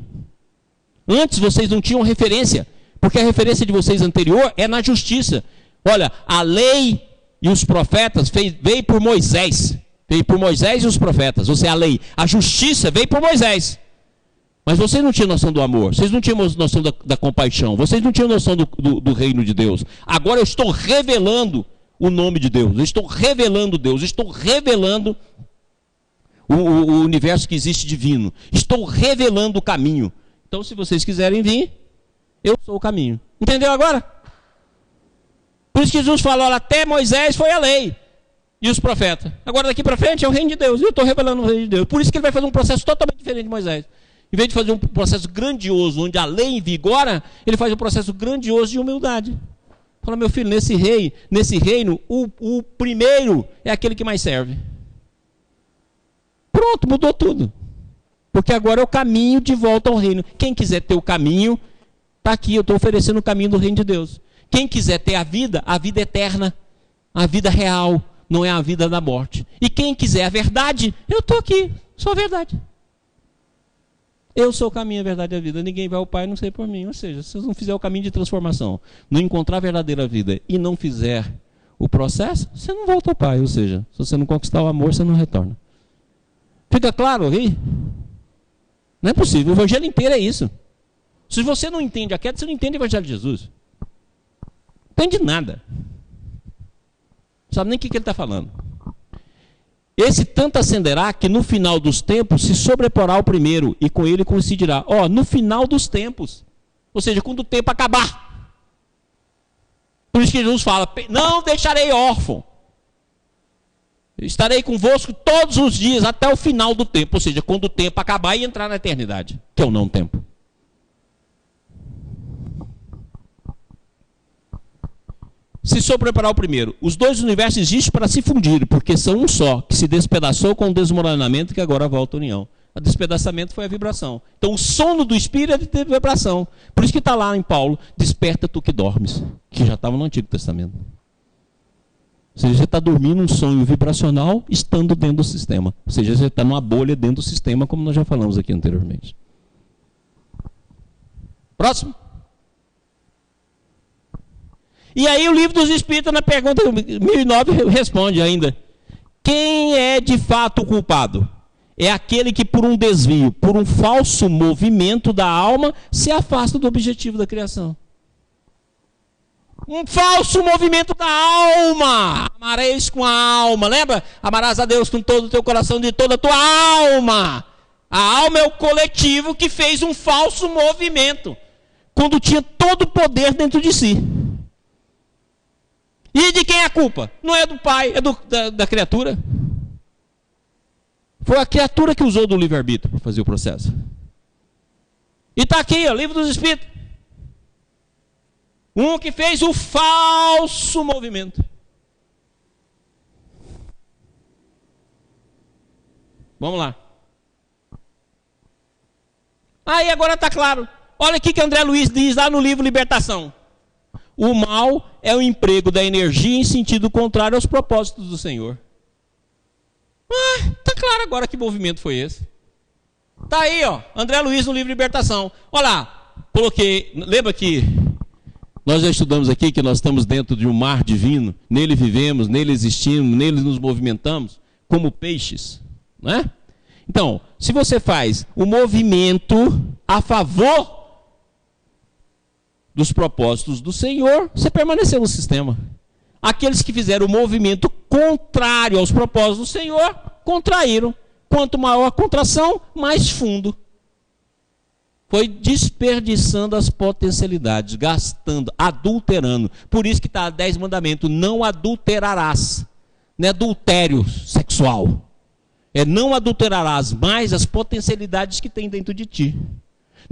Antes vocês não tinham referência, porque a referência de vocês anterior é na justiça. Olha, a lei e os profetas veio por Moisés. Veio por Moisés e os profetas. Ou seja, a lei, a justiça veio por Moisés. Mas vocês não tinham noção do amor, vocês não tinham noção da compaixão, vocês não tinham noção do reino de Deus. Agora eu estou revelando o nome de Deus, eu estou revelando Deus, eu estou revelando o universo que existe divino, estou revelando o caminho. Então, se vocês quiserem vir, eu sou o caminho. Entendeu agora? Por isso que Jesus falou, até Moisés foi a lei e os profetas. Agora daqui para frente é o reino de Deus, eu estou revelando o reino de Deus. Por isso que ele vai fazer um processo totalmente diferente de Moisés. Em vez de fazer um processo grandioso, onde a lei vigora, ele faz um processo grandioso de humildade. Fala, meu filho, nesse reino, o primeiro é aquele que mais serve. Pronto, mudou tudo. Porque agora é o caminho de volta ao reino. Quem quiser ter o caminho, está aqui, eu estou oferecendo o caminho do reino de Deus. Quem quiser ter a vida eterna, a vida real, não é a vida da morte. E quem quiser a verdade, eu estou aqui, sou a verdade. Eu sou o caminho, a verdade e a vida. Ninguém vai ao Pai, não sei por mim. Ou seja, se você não fizer o caminho de transformação, não encontrar a verdadeira vida e não fizer o processo, você não volta ao Pai. Ou seja, se você não conquistar o amor, você não retorna. Fica claro aí? Não é possível. O evangelho inteiro é isso. Se você não entende a queda, você não entende o evangelho de Jesus. Não entende nada. Não sabe nem o que ele está falando. Esse tanto ascenderá que no final dos tempos se sobreporá ao primeiro e com ele coincidirá. No final dos tempos. Ou seja, quando o tempo acabar. Por isso que Jesus fala, não deixarei órfão. Estarei convosco todos os dias até o final do tempo. Ou seja, quando o tempo acabar e entrar na eternidade. Que é o não tempo. Se sobreparar o primeiro. Os dois universos existem para se fundir, porque são um só, que se despedaçou com o desmoronamento que agora volta à união. O despedaçamento foi a vibração. Então o sono do espírito é de ter vibração. Por isso que está lá em Paulo, desperta tu que dormes, que já estava no Antigo Testamento. Ou seja, você está dormindo um sonho vibracional estando dentro do sistema. Ou seja, você está numa bolha dentro do sistema, como nós já falamos aqui anteriormente. Próximo. E aí o livro dos Espíritos, na pergunta 1009, responde ainda. Quem é de fato o culpado? É aquele que por um desvio, por um falso movimento da alma, se afasta do objetivo da criação. Um falso movimento da alma. Amareis com a alma. Lembra? Amarás a Deus com todo o teu coração, de toda a tua alma. A alma é o coletivo que fez um falso movimento. Quando tinha todo o poder dentro de si. E de quem é a culpa? Não é do pai, é da criatura. Foi a criatura que usou do livre-arbítrio para fazer o processo. E está aqui, o livro dos Espíritos. Um que fez o falso movimento. Vamos lá. Aí agora está claro. Olha o que André Luiz diz lá no livro Libertação. O mal é o emprego da energia em sentido contrário aos propósitos do Senhor. Está claro agora que movimento foi esse. Está aí, André Luiz no livro Libertação. Olha lá, coloquei, lembra que nós já estudamos aqui que nós estamos dentro de um mar divino, nele vivemos, nele existimos, nele nos movimentamos, como peixes, não é? Então, se você faz o movimento a favor dos propósitos do Senhor, você permaneceu no sistema. Aqueles que fizeram o movimento contrário aos propósitos do Senhor, contraíram. Quanto maior a contração, mais fundo. Foi desperdiçando as potencialidades, gastando, adulterando. Por isso que está 10 mandamentos, não adulterarás. Não é adultério sexual. É não adulterarás mais as potencialidades que tem dentro de ti.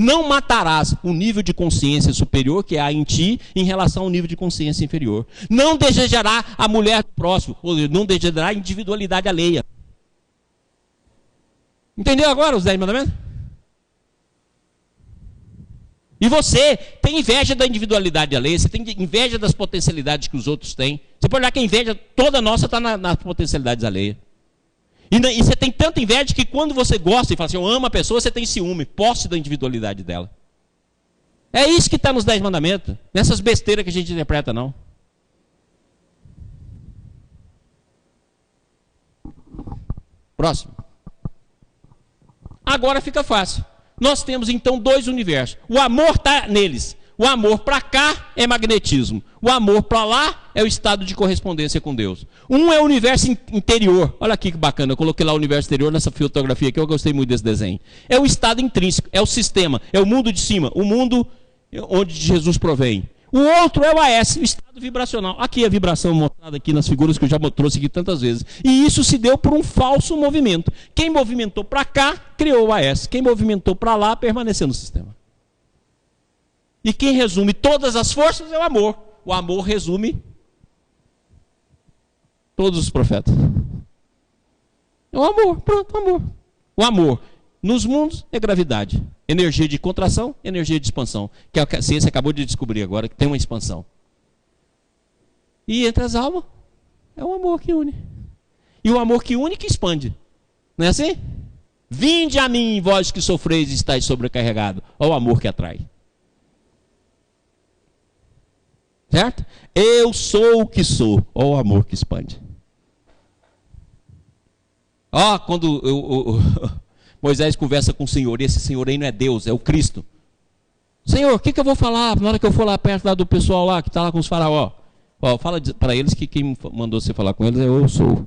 Não matarás o nível de consciência superior que há em ti em relação ao nível de consciência inferior. Não desejará a mulher do próximo, ou não desejará a individualidade alheia. Entendeu agora os 10 mandamentos? E você tem inveja da individualidade alheia, você tem inveja das potencialidades que os outros têm. Você pode olhar que a inveja toda nossa está nas potencialidades alheias. E você tem tanta inveja que quando você gosta e fala assim, eu amo a pessoa, você tem ciúme, posse da individualidade dela. É isso que está nos 10 mandamentos. Nessas besteiras que a gente interpreta, não. Próximo. Agora fica fácil. Nós temos então 2 universos. O amor está neles. O amor para cá é magnetismo. O amor para lá é o estado de correspondência com Deus. Um é o universo interior. Olha aqui que bacana. Eu coloquei lá o universo exterior nessa fotografia aqui. Eu gostei muito desse desenho. É o estado intrínseco. É o sistema. É o mundo de cima. O mundo onde Jesus provém. O outro é o AS, o estado vibracional. Aqui a vibração mostrada aqui nas figuras que eu já trouxe aqui tantas vezes. E isso se deu por um falso movimento. Quem movimentou para cá, criou o AS. Quem movimentou para lá, permaneceu no sistema. E quem resume todas as forças é o amor. O amor resume todos os profetas. É o amor, pronto, o amor. O amor nos mundos é gravidade. Energia de contração, energia de expansão. Que a ciência acabou de descobrir agora, que tem uma expansão. E entre as almas, é o amor que une. E o amor que une que expande. Não é assim? Vinde a mim, vós que sofreis e estáis sobrecarregados. Olha o amor que atrai. Certo? Eu sou o que sou. Olha o amor que expande. Ó, quando Moisés conversa com o Senhor, e esse Senhor aí não é Deus, é o Cristo. Senhor, o que eu vou falar na hora que eu for lá perto lá do pessoal lá, que está lá com os faraó? Ó, fala para eles que quem mandou você falar com eles é eu sou.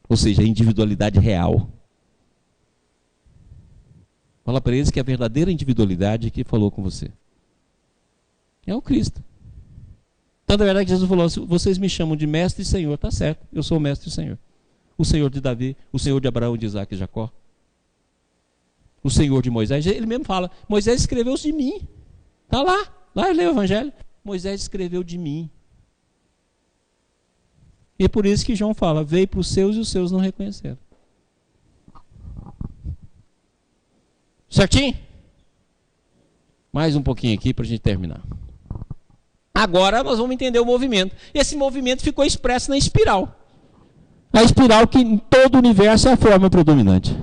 Ou seja, a individualidade real. Fala para eles que a verdadeira individualidade que falou com você é o Cristo. Então, na verdade, Jesus falou, vocês me chamam de mestre e Senhor, tá certo, eu sou o mestre e Senhor. O Senhor de Davi, o Senhor de Abraão, de Isaac e Jacó. O Senhor de Moisés, ele mesmo fala, Moisés escreveu de mim. Está lá eu leio o Evangelho. Moisés escreveu de mim. E é por isso que João fala, veio para os seus e os seus não reconheceram. Certinho? Mais um pouquinho aqui para a gente terminar. Agora nós vamos entender o movimento. Esse movimento ficou expresso na espiral. A espiral que em todo o universo é a forma predominante.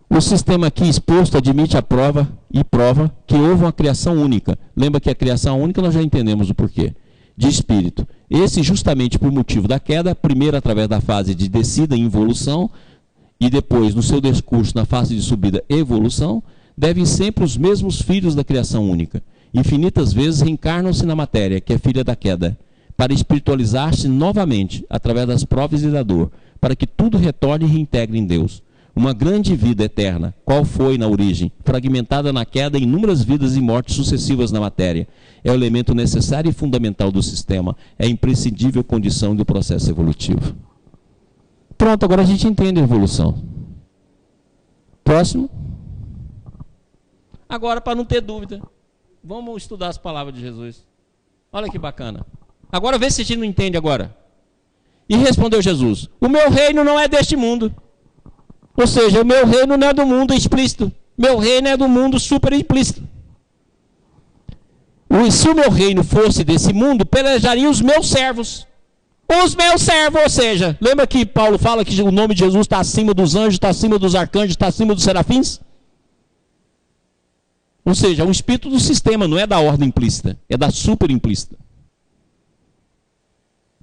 O sistema aqui exposto admite a prova e prova que houve uma criação única. Lembra que a criação única nós já entendemos o porquê. De espírito. Esse justamente por motivo da queda, primeiro através da fase de descida e involução, e depois no seu discurso na fase de subida e evolução, devem sempre os mesmos filhos da criação única. Infinitas vezes reencarnam-se na matéria, que é filha da queda, para espiritualizar-se novamente, através das provas e da dor, para que tudo retorne e reintegre em Deus. Uma grande vida eterna, qual foi na origem, fragmentada na queda em inúmeras vidas e mortes sucessivas na matéria. É o elemento necessário e fundamental do sistema, é a imprescindível condição do processo evolutivo. Pronto, agora a gente entende a evolução. Próximo. Agora, para não ter dúvida, vamos estudar as palavras de Jesus. Olha que bacana. Agora vê se a gente não entende agora. E respondeu Jesus, o meu reino não é deste mundo. Ou seja, o meu reino não é do mundo explícito. Meu reino é do mundo super implícito. Se o meu reino fosse desse mundo, pelejariam os meus servos. Os meus servos, ou seja, lembra que Paulo fala que o nome de Jesus está acima dos anjos, está acima dos arcanjos, está acima dos serafins? Ou seja, é um espírito do sistema, não é da ordem implícita, é da super implícita.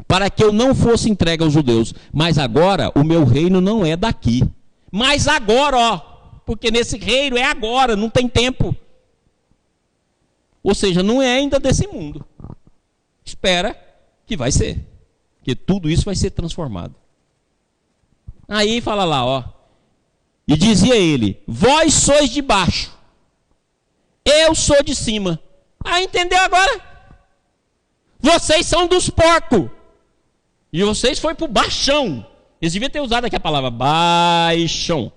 Para que eu não fosse entregue aos judeus, mas agora o meu reino não é daqui. Mas agora, ó, porque nesse reino é agora, não tem tempo. Ou seja, não é ainda desse mundo. Espera que vai ser. Porque tudo isso vai ser transformado. Aí fala lá, ó. E dizia ele, vós sois de baixo, eu sou de cima. Ah, entendeu agora? Vocês são dos porcos. E vocês foram para o baixão. Eles deviam ter usado aqui a palavra baixão.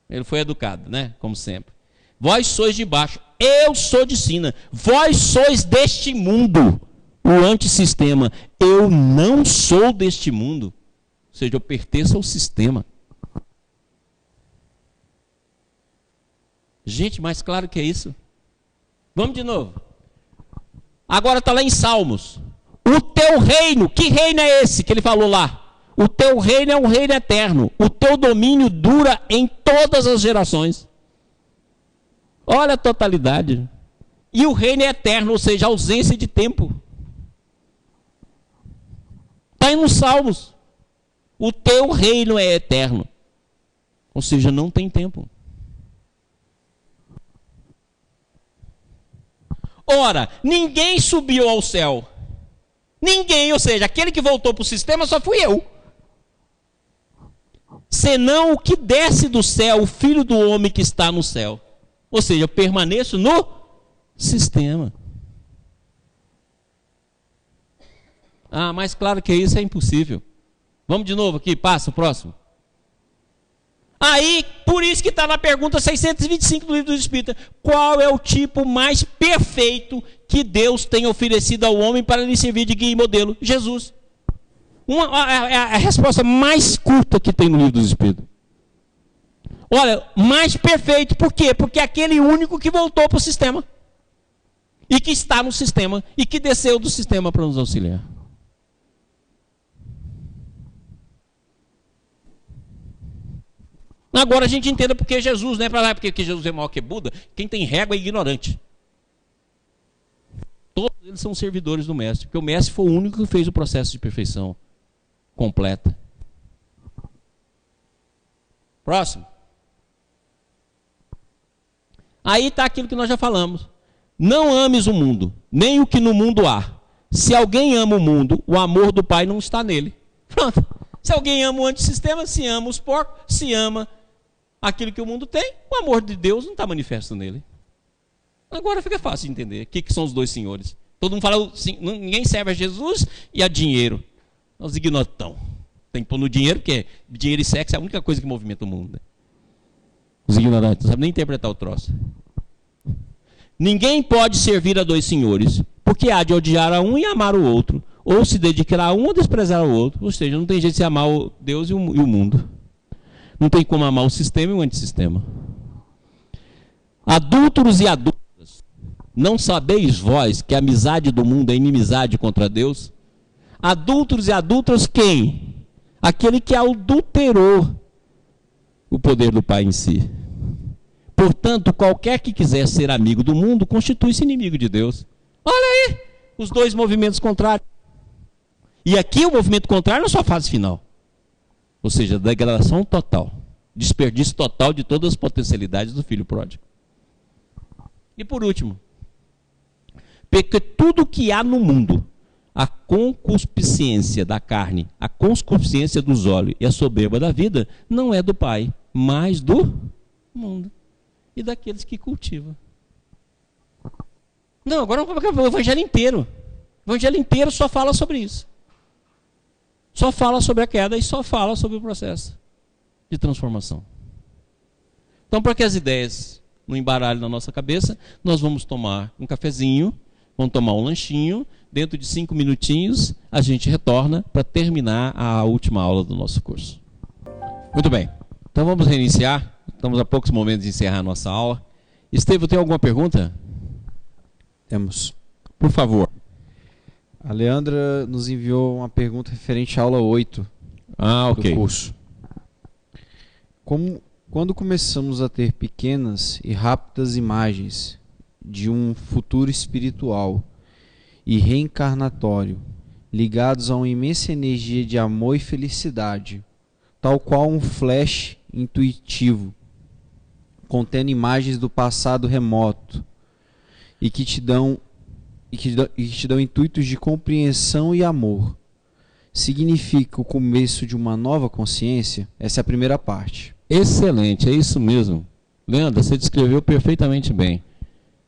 Ele foi educado, né? Como sempre. Vós sois de baixo, eu sou de cima. Vós sois deste mundo, o antissistema. Eu não sou deste mundo. Ou seja, eu pertenço ao sistema. Gente, mais claro que é isso. Vamos de novo. Agora está lá em Salmos. O teu reino, que reino é esse que ele falou lá? O teu reino é um reino eterno. O teu domínio dura em todas as gerações. Olha a totalidade. E o reino é eterno, ou seja, ausência de tempo. Está aí nos Salmos. O teu reino é eterno. Ou seja, não tem tempo. Ora, ninguém subiu ao céu. Ninguém, ou seja, aquele que voltou para o sistema só fui eu. Senão o que desce do céu, o Filho do Homem que está no céu. Ou seja, eu permaneço no sistema. Ah, mais claro que isso é impossível. Vamos de novo aqui, passa o próximo. Aí, por isso que está na pergunta 625 do Livro dos Espíritos. Qual é o tipo mais perfeito que Deus tem oferecido ao homem para lhe servir de guia e modelo? Jesus. A resposta mais curta que tem no Livro dos Espíritos. Olha, mais perfeito, por quê? Porque é aquele único que voltou para o sistema. E que está no sistema. E que desceu do sistema para nos auxiliar. Agora a gente entenda porque Jesus, né? Porque Jesus é maior que Buda. Quem tem régua é ignorante. Todos eles são servidores do Mestre. Porque o Mestre foi o único que fez o processo de perfeição completa. Próximo. Aí está aquilo que nós já falamos. Não ames o mundo, nem o que no mundo há. Se alguém ama o mundo, o amor do Pai não está nele. Pronto. Se alguém ama o antissistema, se ama os porcos, se ama aquilo que o mundo tem, o amor de Deus não está manifesto nele. Agora fica fácil de entender. O que são os dois senhores? Todo mundo fala, ninguém serve a Jesus e a dinheiro. Nós ignoramos. Tem que pôr no dinheiro, porque dinheiro e sexo é a única coisa que movimenta o mundo. Né? Os ignorantes não sabem nem interpretar o troço. Ninguém pode servir a dois senhores, porque há de odiar a um e amar o outro, ou se dedicar a um ou desprezar o outro. Ou seja, não tem jeito de se amar o Deus e o mundo. Não tem como amar o sistema e o antissistema. Adúlteros e adúlteras, não sabeis vós que a amizade do mundo é inimizade contra Deus? Adúlteros e adúlteras quem? Aquele que adulterou o poder do Pai em si. Portanto, qualquer que quiser ser amigo do mundo, constitui-se inimigo de Deus. Olha aí, os dois movimentos contrários. E aqui o movimento contrário na sua fase final. Ou seja, degradação total. Desperdício total de todas as potencialidades do filho pródigo. E por último, porque tudo que há no mundo, a concupiscência da carne, a concupiscência dos olhos e a soberba da vida, não é do Pai, mas do mundo. E daqueles que cultivam. Não, agora o evangelho inteiro. O evangelho inteiro só fala sobre isso. Só fala sobre a queda e só fala sobre o processo de transformação. Então, para que as ideias não embaralhem na nossa cabeça, nós vamos tomar um cafezinho, vamos tomar um lanchinho, dentro de 5 minutinhos a gente retorna para terminar a última aula do nosso curso. Muito bem, então vamos reiniciar. Estamos a poucos momentos de encerrar a nossa aula. Estevão, tem alguma pergunta? Temos. Por favor. A Leandra nos enviou uma pergunta referente à aula 8 do curso. Quando começamos a ter pequenas e rápidas imagens de um futuro espiritual e reencarnatório ligados a uma imensa energia de amor e felicidade, tal qual um flash intuitivo, contendo imagens do passado remoto e que te dão intuitos de compreensão e amor, significa o começo de uma nova consciência? Essa é a primeira parte. Excelente, é isso mesmo. Leandro, você descreveu perfeitamente bem.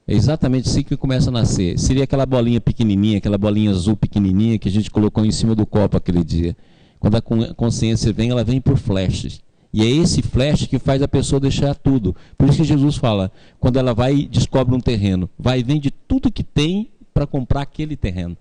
É exatamente assim que começa a nascer. Seria aquela bolinha pequenininha, aquela bolinha azul pequenininha que a gente colocou em cima do copo aquele dia. Quando a consciência vem, ela vem por flashes. E é esse flash que faz a pessoa deixar tudo. Por isso que Jesus fala, quando ela vai e descobre um terreno, vai e vende tudo que tem para comprar aquele terreno.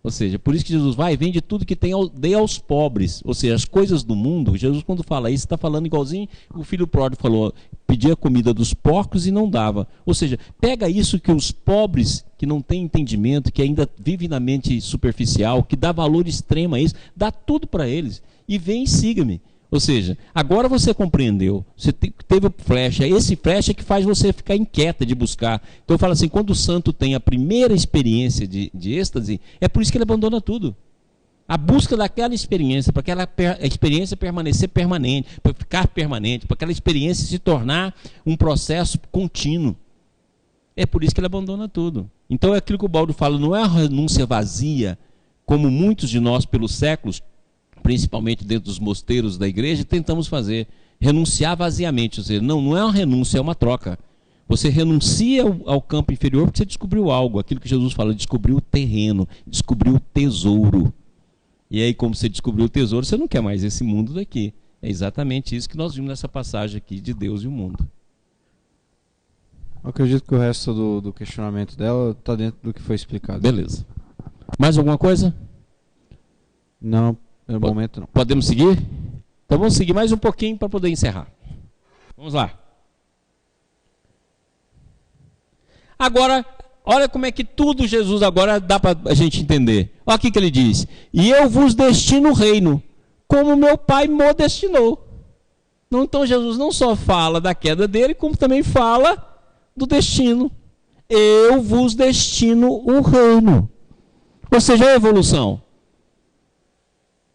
Ou seja, por isso que Jesus vai e vende tudo que tem, dê aos pobres. Ou seja, as coisas do mundo, Jesus quando fala isso, está falando igualzinho o filho pródigo falou, pedia a comida dos porcos e não dava. Ou seja, pega isso que os pobres, que não têm entendimento, que ainda vivem na mente superficial, que dá valor extremo a isso, dá tudo para eles e vem e siga-me. Ou seja, agora você compreendeu, você teve o flash, esse flash é que faz você ficar inquieta de buscar. Então eu falo assim, quando o santo tem a primeira experiência de êxtase, é por isso que ele abandona tudo. A busca daquela experiência, para aquela experiência permanecer permanente, para ficar permanente, para aquela experiência se tornar um processo contínuo. É por isso que ele abandona tudo. Então é aquilo que o Baldo fala, não é a renúncia vazia, como muitos de nós pelos séculos, principalmente dentro dos mosteiros da igreja, tentamos fazer, renunciar vaziamente. Ou seja, não é uma renúncia, é uma troca. Você renuncia ao campo inferior porque você descobriu algo, aquilo que Jesus fala, descobriu o terreno, descobriu o tesouro. E aí, como você descobriu o tesouro, você não quer mais esse mundo daqui. É exatamente isso que nós vimos nessa passagem aqui de Deus e o mundo. Eu acredito que o resto do questionamento dela está dentro do que foi explicado. Beleza. Mais alguma coisa? Não, no momento não. Podemos seguir? Então vamos seguir mais um pouquinho para poder encerrar. Vamos lá. Agora, olha como é que tudo Jesus agora dá para a gente entender. Olha aqui que ele diz. E eu vos destino o reino, como meu pai me destinou. Então Jesus não só fala da queda dele, como também fala do destino. Eu vos destino o reino. Ou seja, a evolução.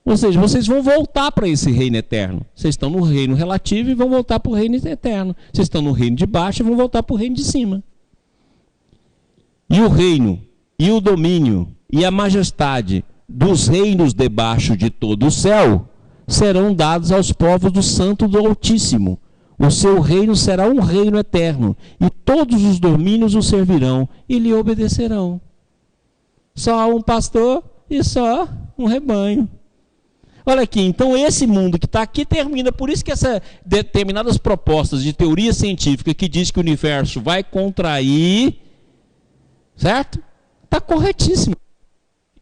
Ou seja, vocês vão voltar para esse reino eterno. Vocês estão no reino relativo e vão voltar para o reino eterno. Vocês estão no reino de baixo e vão voltar para o reino de cima. E o reino, e o domínio, e a majestade dos reinos debaixo de todo o céu serão dados aos povos do Santo do Altíssimo. O seu reino será um reino eterno, e todos os domínios o servirão e lhe obedecerão. Só um pastor e só um rebanho. Olha aqui, então esse mundo que está aqui termina, por isso que essas determinadas propostas de teoria científica que diz que o universo vai contrair, certo? Está corretíssimo.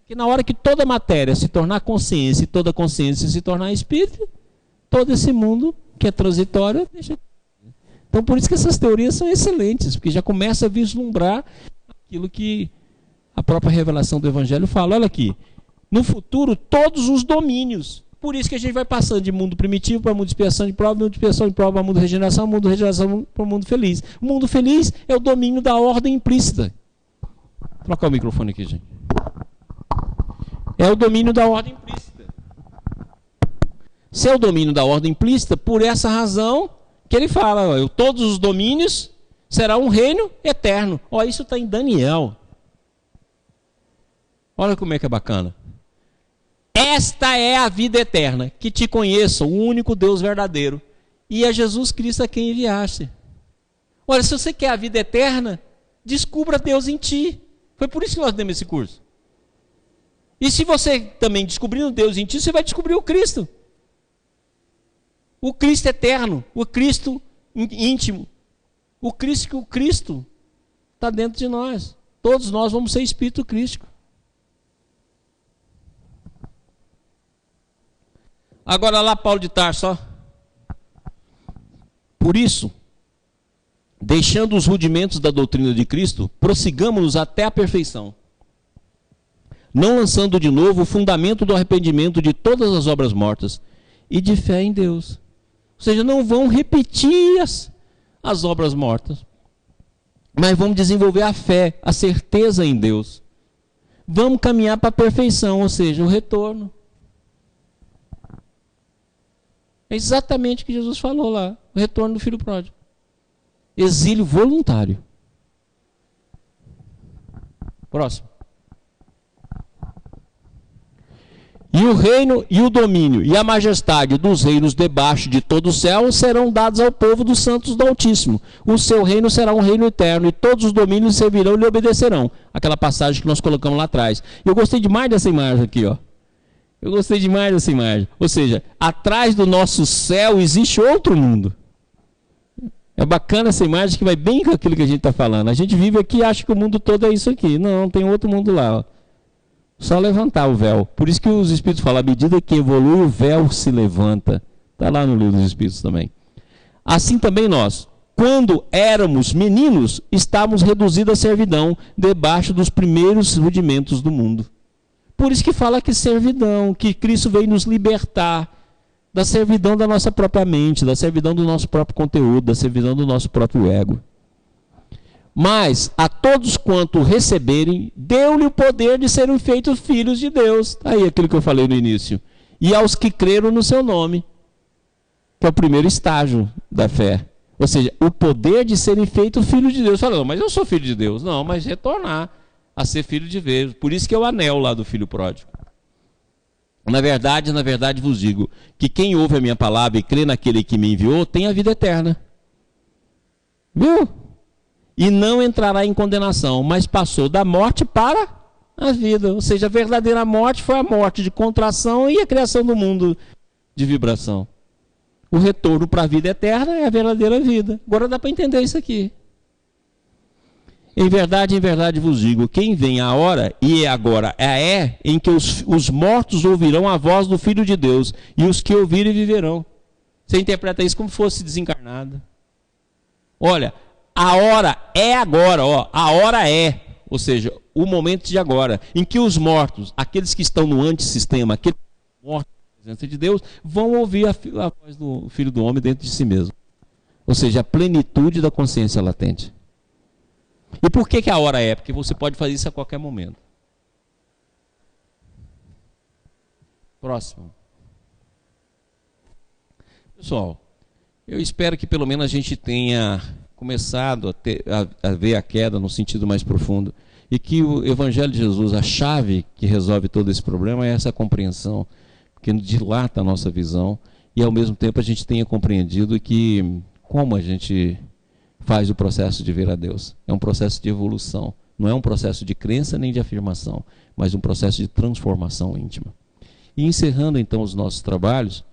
Que na hora que toda matéria se tornar consciência e toda consciência se tornar espírito, todo esse mundo que é transitório deixa. Então por isso que essas teorias são excelentes, porque já começa a vislumbrar aquilo que a própria revelação do Evangelho fala. Olha aqui. No futuro, todos os domínios. Por isso que a gente vai passando de mundo primitivo para mundo de expiação de prova, mundo de expiação de prova para mundo de regeneração, mundo de regeneração para o mundo feliz. O mundo feliz é o domínio da ordem implícita. Vou trocar o microfone aqui, gente. É o domínio da ordem implícita. Se é o domínio da ordem implícita, por essa razão que ele fala, ó, todos os domínios será um reino eterno. Ó, isso está em Daniel. Olha como é que é bacana. Esta é a vida eterna, que te conheçam, o único Deus verdadeiro, e a Jesus Cristo a quem enviaste. Olha, se você quer a vida eterna, descubra Deus em ti. Foi por isso que nós demos esse curso. E se você também descobrindo Deus em ti, você vai descobrir o Cristo. O Cristo eterno, o Cristo íntimo. O Cristo está dentro de nós. Todos nós vamos ser espírito crístico. Agora lá Paulo de Tarso, ó. Por isso, deixando os rudimentos da doutrina de Cristo, prossigamos-nos até a perfeição, não lançando de novo o fundamento do arrependimento de todas as obras mortas e de fé em Deus. Ou seja, não vão repetir as obras mortas, mas vamos desenvolver a fé, a certeza em Deus. Vamos caminhar para a perfeição, ou seja, o retorno. É exatamente o que Jesus falou lá, o retorno do filho pródigo. Exílio voluntário. Próximo. E o reino e o domínio e a majestade dos reinos debaixo de todo o céu serão dados ao povo dos santos do Altíssimo. O seu reino será um reino eterno e todos os domínios servirão e lhe obedecerão. Aquela passagem que nós colocamos lá atrás. Eu gostei demais dessa imagem aqui, ó. Eu gostei demais dessa imagem. Ou seja, atrás do nosso céu existe outro mundo. É bacana essa imagem que vai bem com aquilo que a gente está falando. A gente vive aqui e acha que o mundo todo é isso aqui. Não, tem outro mundo lá. Ó. Só levantar o véu. Por isso que os Espíritos falam, à medida que evolui, o véu se levanta. Está lá no livro dos Espíritos também. Assim também nós, quando éramos meninos, estávamos reduzidos à servidão, debaixo dos primeiros rudimentos do mundo. Por isso que fala que servidão, que Cristo veio nos libertar da servidão da nossa própria mente, da servidão do nosso próprio conteúdo, da servidão do nosso próprio ego. Mas a todos quanto receberem, deu-lhe o poder de serem feitos filhos de Deus. Aí aquilo que eu falei no início. E aos que creram no seu nome, que é o primeiro estágio da fé. Ou seja, o poder de serem feitos filhos de Deus. Falando, mas eu sou filho de Deus. Não, mas retornar a ser filho de Deus. Por isso que é o anel lá do filho pródigo. Na verdade vos digo, que quem ouve a minha palavra e crê naquele que me enviou, tem a vida eterna. Viu? E não entrará em condenação, mas passou da morte para a vida. Ou seja, a verdadeira morte foi a morte de contração e a criação do mundo de vibração. O retorno para a vida eterna é a verdadeira vida. Agora dá para entender isso aqui. Em verdade vos digo, quem vem a hora, e agora é em que os mortos ouvirão a voz do Filho de Deus, e os que ouvirem viverão. Você interpreta isso como se fosse desencarnado. Olha, a hora é agora, ó, a hora é, ou seja, o momento de agora, em que os mortos, aqueles que estão no antissistema, aqueles mortos na presença de Deus, vão ouvir a voz do Filho do Homem dentro de si mesmo. Ou seja, a plenitude da consciência latente. E por que a hora é? Porque você pode fazer isso a qualquer momento. Próximo. Pessoal, eu espero que pelo menos a gente tenha começado a ver a queda no sentido mais profundo. E que o Evangelho de Jesus, a chave que resolve todo esse problema é essa compreensão, que dilata a nossa visão e ao mesmo tempo a gente tenha compreendido que como a gente faz o processo de ver a Deus. É um processo de evolução. Não é um processo de crença nem de afirmação, mas um processo de transformação íntima. E encerrando então os nossos trabalhos,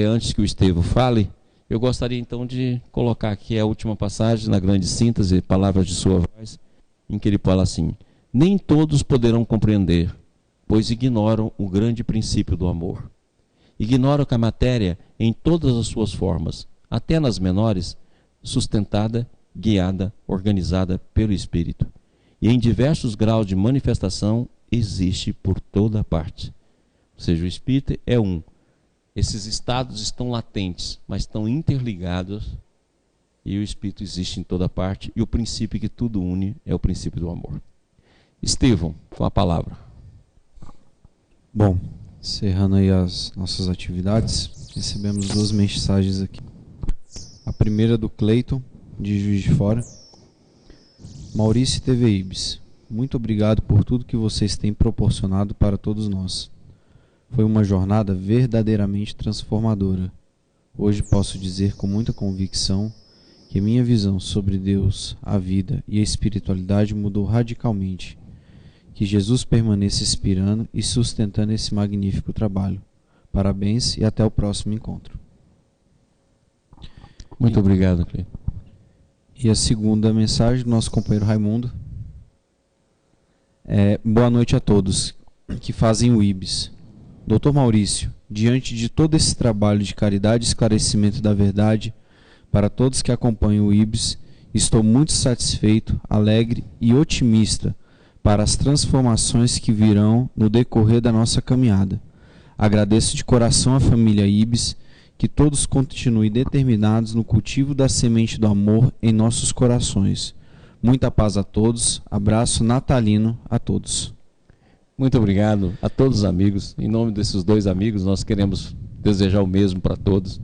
antes que o Estevão fale, eu gostaria então de colocar aqui a última passagem na grande síntese, palavras de sua voz, em que ele fala assim: nem todos poderão compreender, pois ignoram o grande princípio do amor. Ignoram que a matéria, em todas as suas formas, até nas menores, sustentada, guiada, organizada pelo Espírito. E em diversos graus de manifestação existe por toda parte. Ou seja, o Espírito é um. Esses estados estão latentes, mas estão interligados. E o Espírito existe em toda parte. E o princípio que tudo une é o princípio do amor. Estevão, com a palavra. Bom, encerrando aí as nossas atividades, recebemos 2 mensagens aqui. A primeira do Cleiton, de Juiz de Fora. Maurício TV Ibis, muito obrigado por tudo que vocês têm proporcionado para todos nós. Foi uma jornada verdadeiramente transformadora. Hoje posso dizer com muita convicção que minha visão sobre Deus, a vida e a espiritualidade mudou radicalmente. Que Jesus permaneça inspirando e sustentando esse magnífico trabalho. Parabéns e até o próximo encontro. Muito obrigado, Cleiton. E a segunda mensagem do nosso companheiro Raimundo é: boa noite a todos que fazem o IBS. Dr. Maurício, diante de todo esse trabalho de caridade e esclarecimento da verdade para todos que acompanham o IBS, estou muito satisfeito, alegre e otimista para as transformações que virão no decorrer da nossa caminhada. Agradeço de coração à família IBS, que todos continuem determinados no cultivo da semente do amor em nossos corações. Muita paz a todos. Abraço natalino a todos. Muito obrigado a todos os amigos. Em nome desses 2 amigos, nós queremos desejar o mesmo para todos.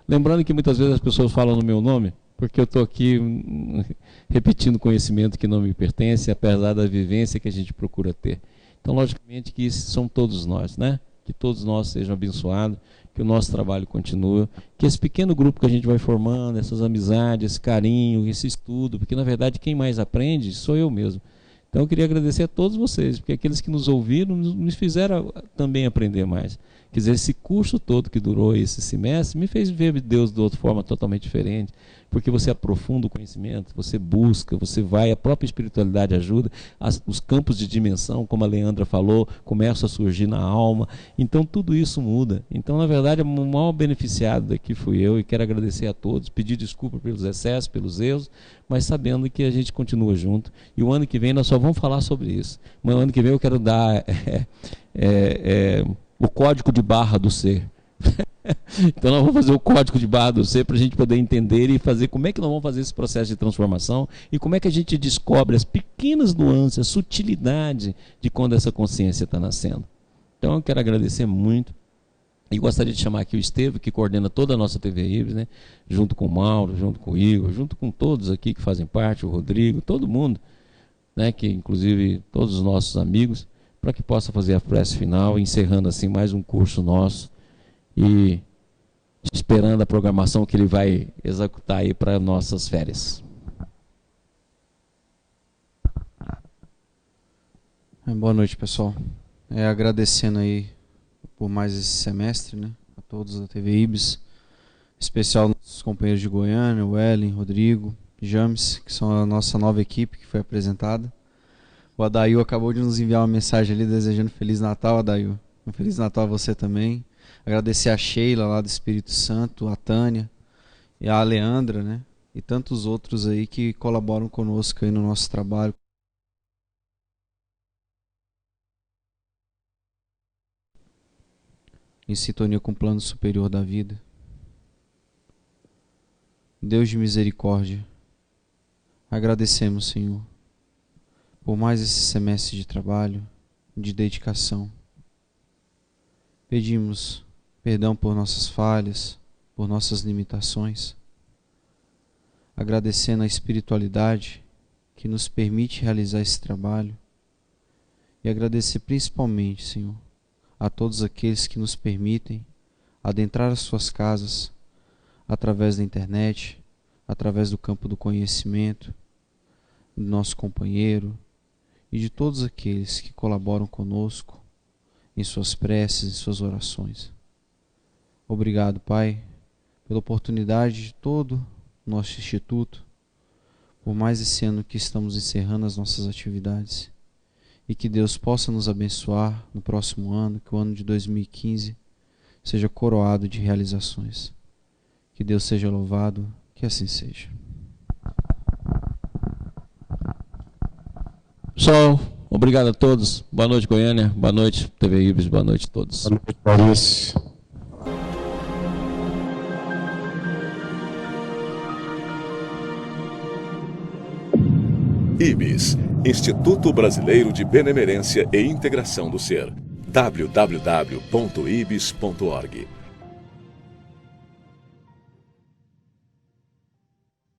Lembrando que muitas vezes as pessoas falam no meu nome, porque eu estou aqui repetindo conhecimento que não me pertence, apesar da vivência que a gente procura ter. Então, logicamente que são todos nós, né? Que todos nós sejam abençoados, que o nosso trabalho continue, que esse pequeno grupo que a gente vai formando, essas amizades, esse carinho, esse estudo, porque na verdade quem mais aprende sou eu mesmo. Então eu queria agradecer a todos vocês, porque aqueles que nos ouviram nos fizeram também aprender mais. Quer dizer, esse curso todo que durou esse semestre me fez ver Deus de outra forma totalmente diferente, porque você aprofunda o conhecimento, você busca, você vai, a própria espiritualidade ajuda, os campos de dimensão, como a Leandra falou, começam a surgir na alma, então tudo isso muda. Então, na verdade, o maior beneficiado daqui fui eu, e quero agradecer a todos, pedir desculpa pelos excessos, pelos erros, mas sabendo que a gente continua junto, e o ano que vem nós só vamos falar sobre isso. Mas o ano que vem eu quero dar o código de barra do ser. Então nós vamos fazer o código de barra do ser para a gente poder entender e fazer como é que nós vamos fazer esse processo de transformação e como é que a gente descobre as pequenas nuances, a sutilidade de quando essa consciência está nascendo. Então eu quero agradecer muito e gostaria de chamar aqui o Estevam, que coordena toda a nossa TV Ibis, né? Junto com o Mauro, junto com o Igor, junto com todos aqui que fazem parte, o Rodrigo, todo mundo, né? Que inclusive todos os nossos amigos, para que possa fazer a prece final, encerrando assim mais um curso nosso e esperando a programação que ele vai executar aí para nossas férias. Boa noite, pessoal. Agradecendo aí por mais esse semestre, né, a todos da TV Ibis, em especial nossos companheiros de Goiânia, o Ellen, Rodrigo, James, que são a nossa nova equipe que foi apresentada. O Adail acabou de nos enviar uma mensagem ali desejando Feliz Natal, Adail. Um Feliz Natal a você também. Agradecer a Sheila lá do Espírito Santo, a Tânia e a Leandra, né? E tantos outros aí que colaboram conosco aí no nosso trabalho. Em sintonia com o plano superior da vida. Deus de misericórdia, agradecemos, Senhor, por mais esse semestre de trabalho, de dedicação. Pedimos perdão por nossas falhas, por nossas limitações, agradecendo a espiritualidade que nos permite realizar esse trabalho e agradecer principalmente, Senhor, a todos aqueles que nos permitem adentrar as suas casas através da internet, através do campo do conhecimento, do nosso companheiro e de todos aqueles que colaboram conosco em suas preces, em suas orações. Obrigado, Pai, pela oportunidade de todo o nosso instituto, por mais esse ano que estamos encerrando as nossas atividades, e que Deus possa nos abençoar no próximo ano, que o ano de 2015 seja coroado de realizações. Que Deus seja louvado, que assim seja. Pessoal, obrigado a todos. Boa noite, Goiânia. Boa noite, TV Ibis. Boa noite a todos. Boa noite, Maurício. IBIS, Instituto Brasileiro de Benemerência e Integração do Ser. www.ibis.org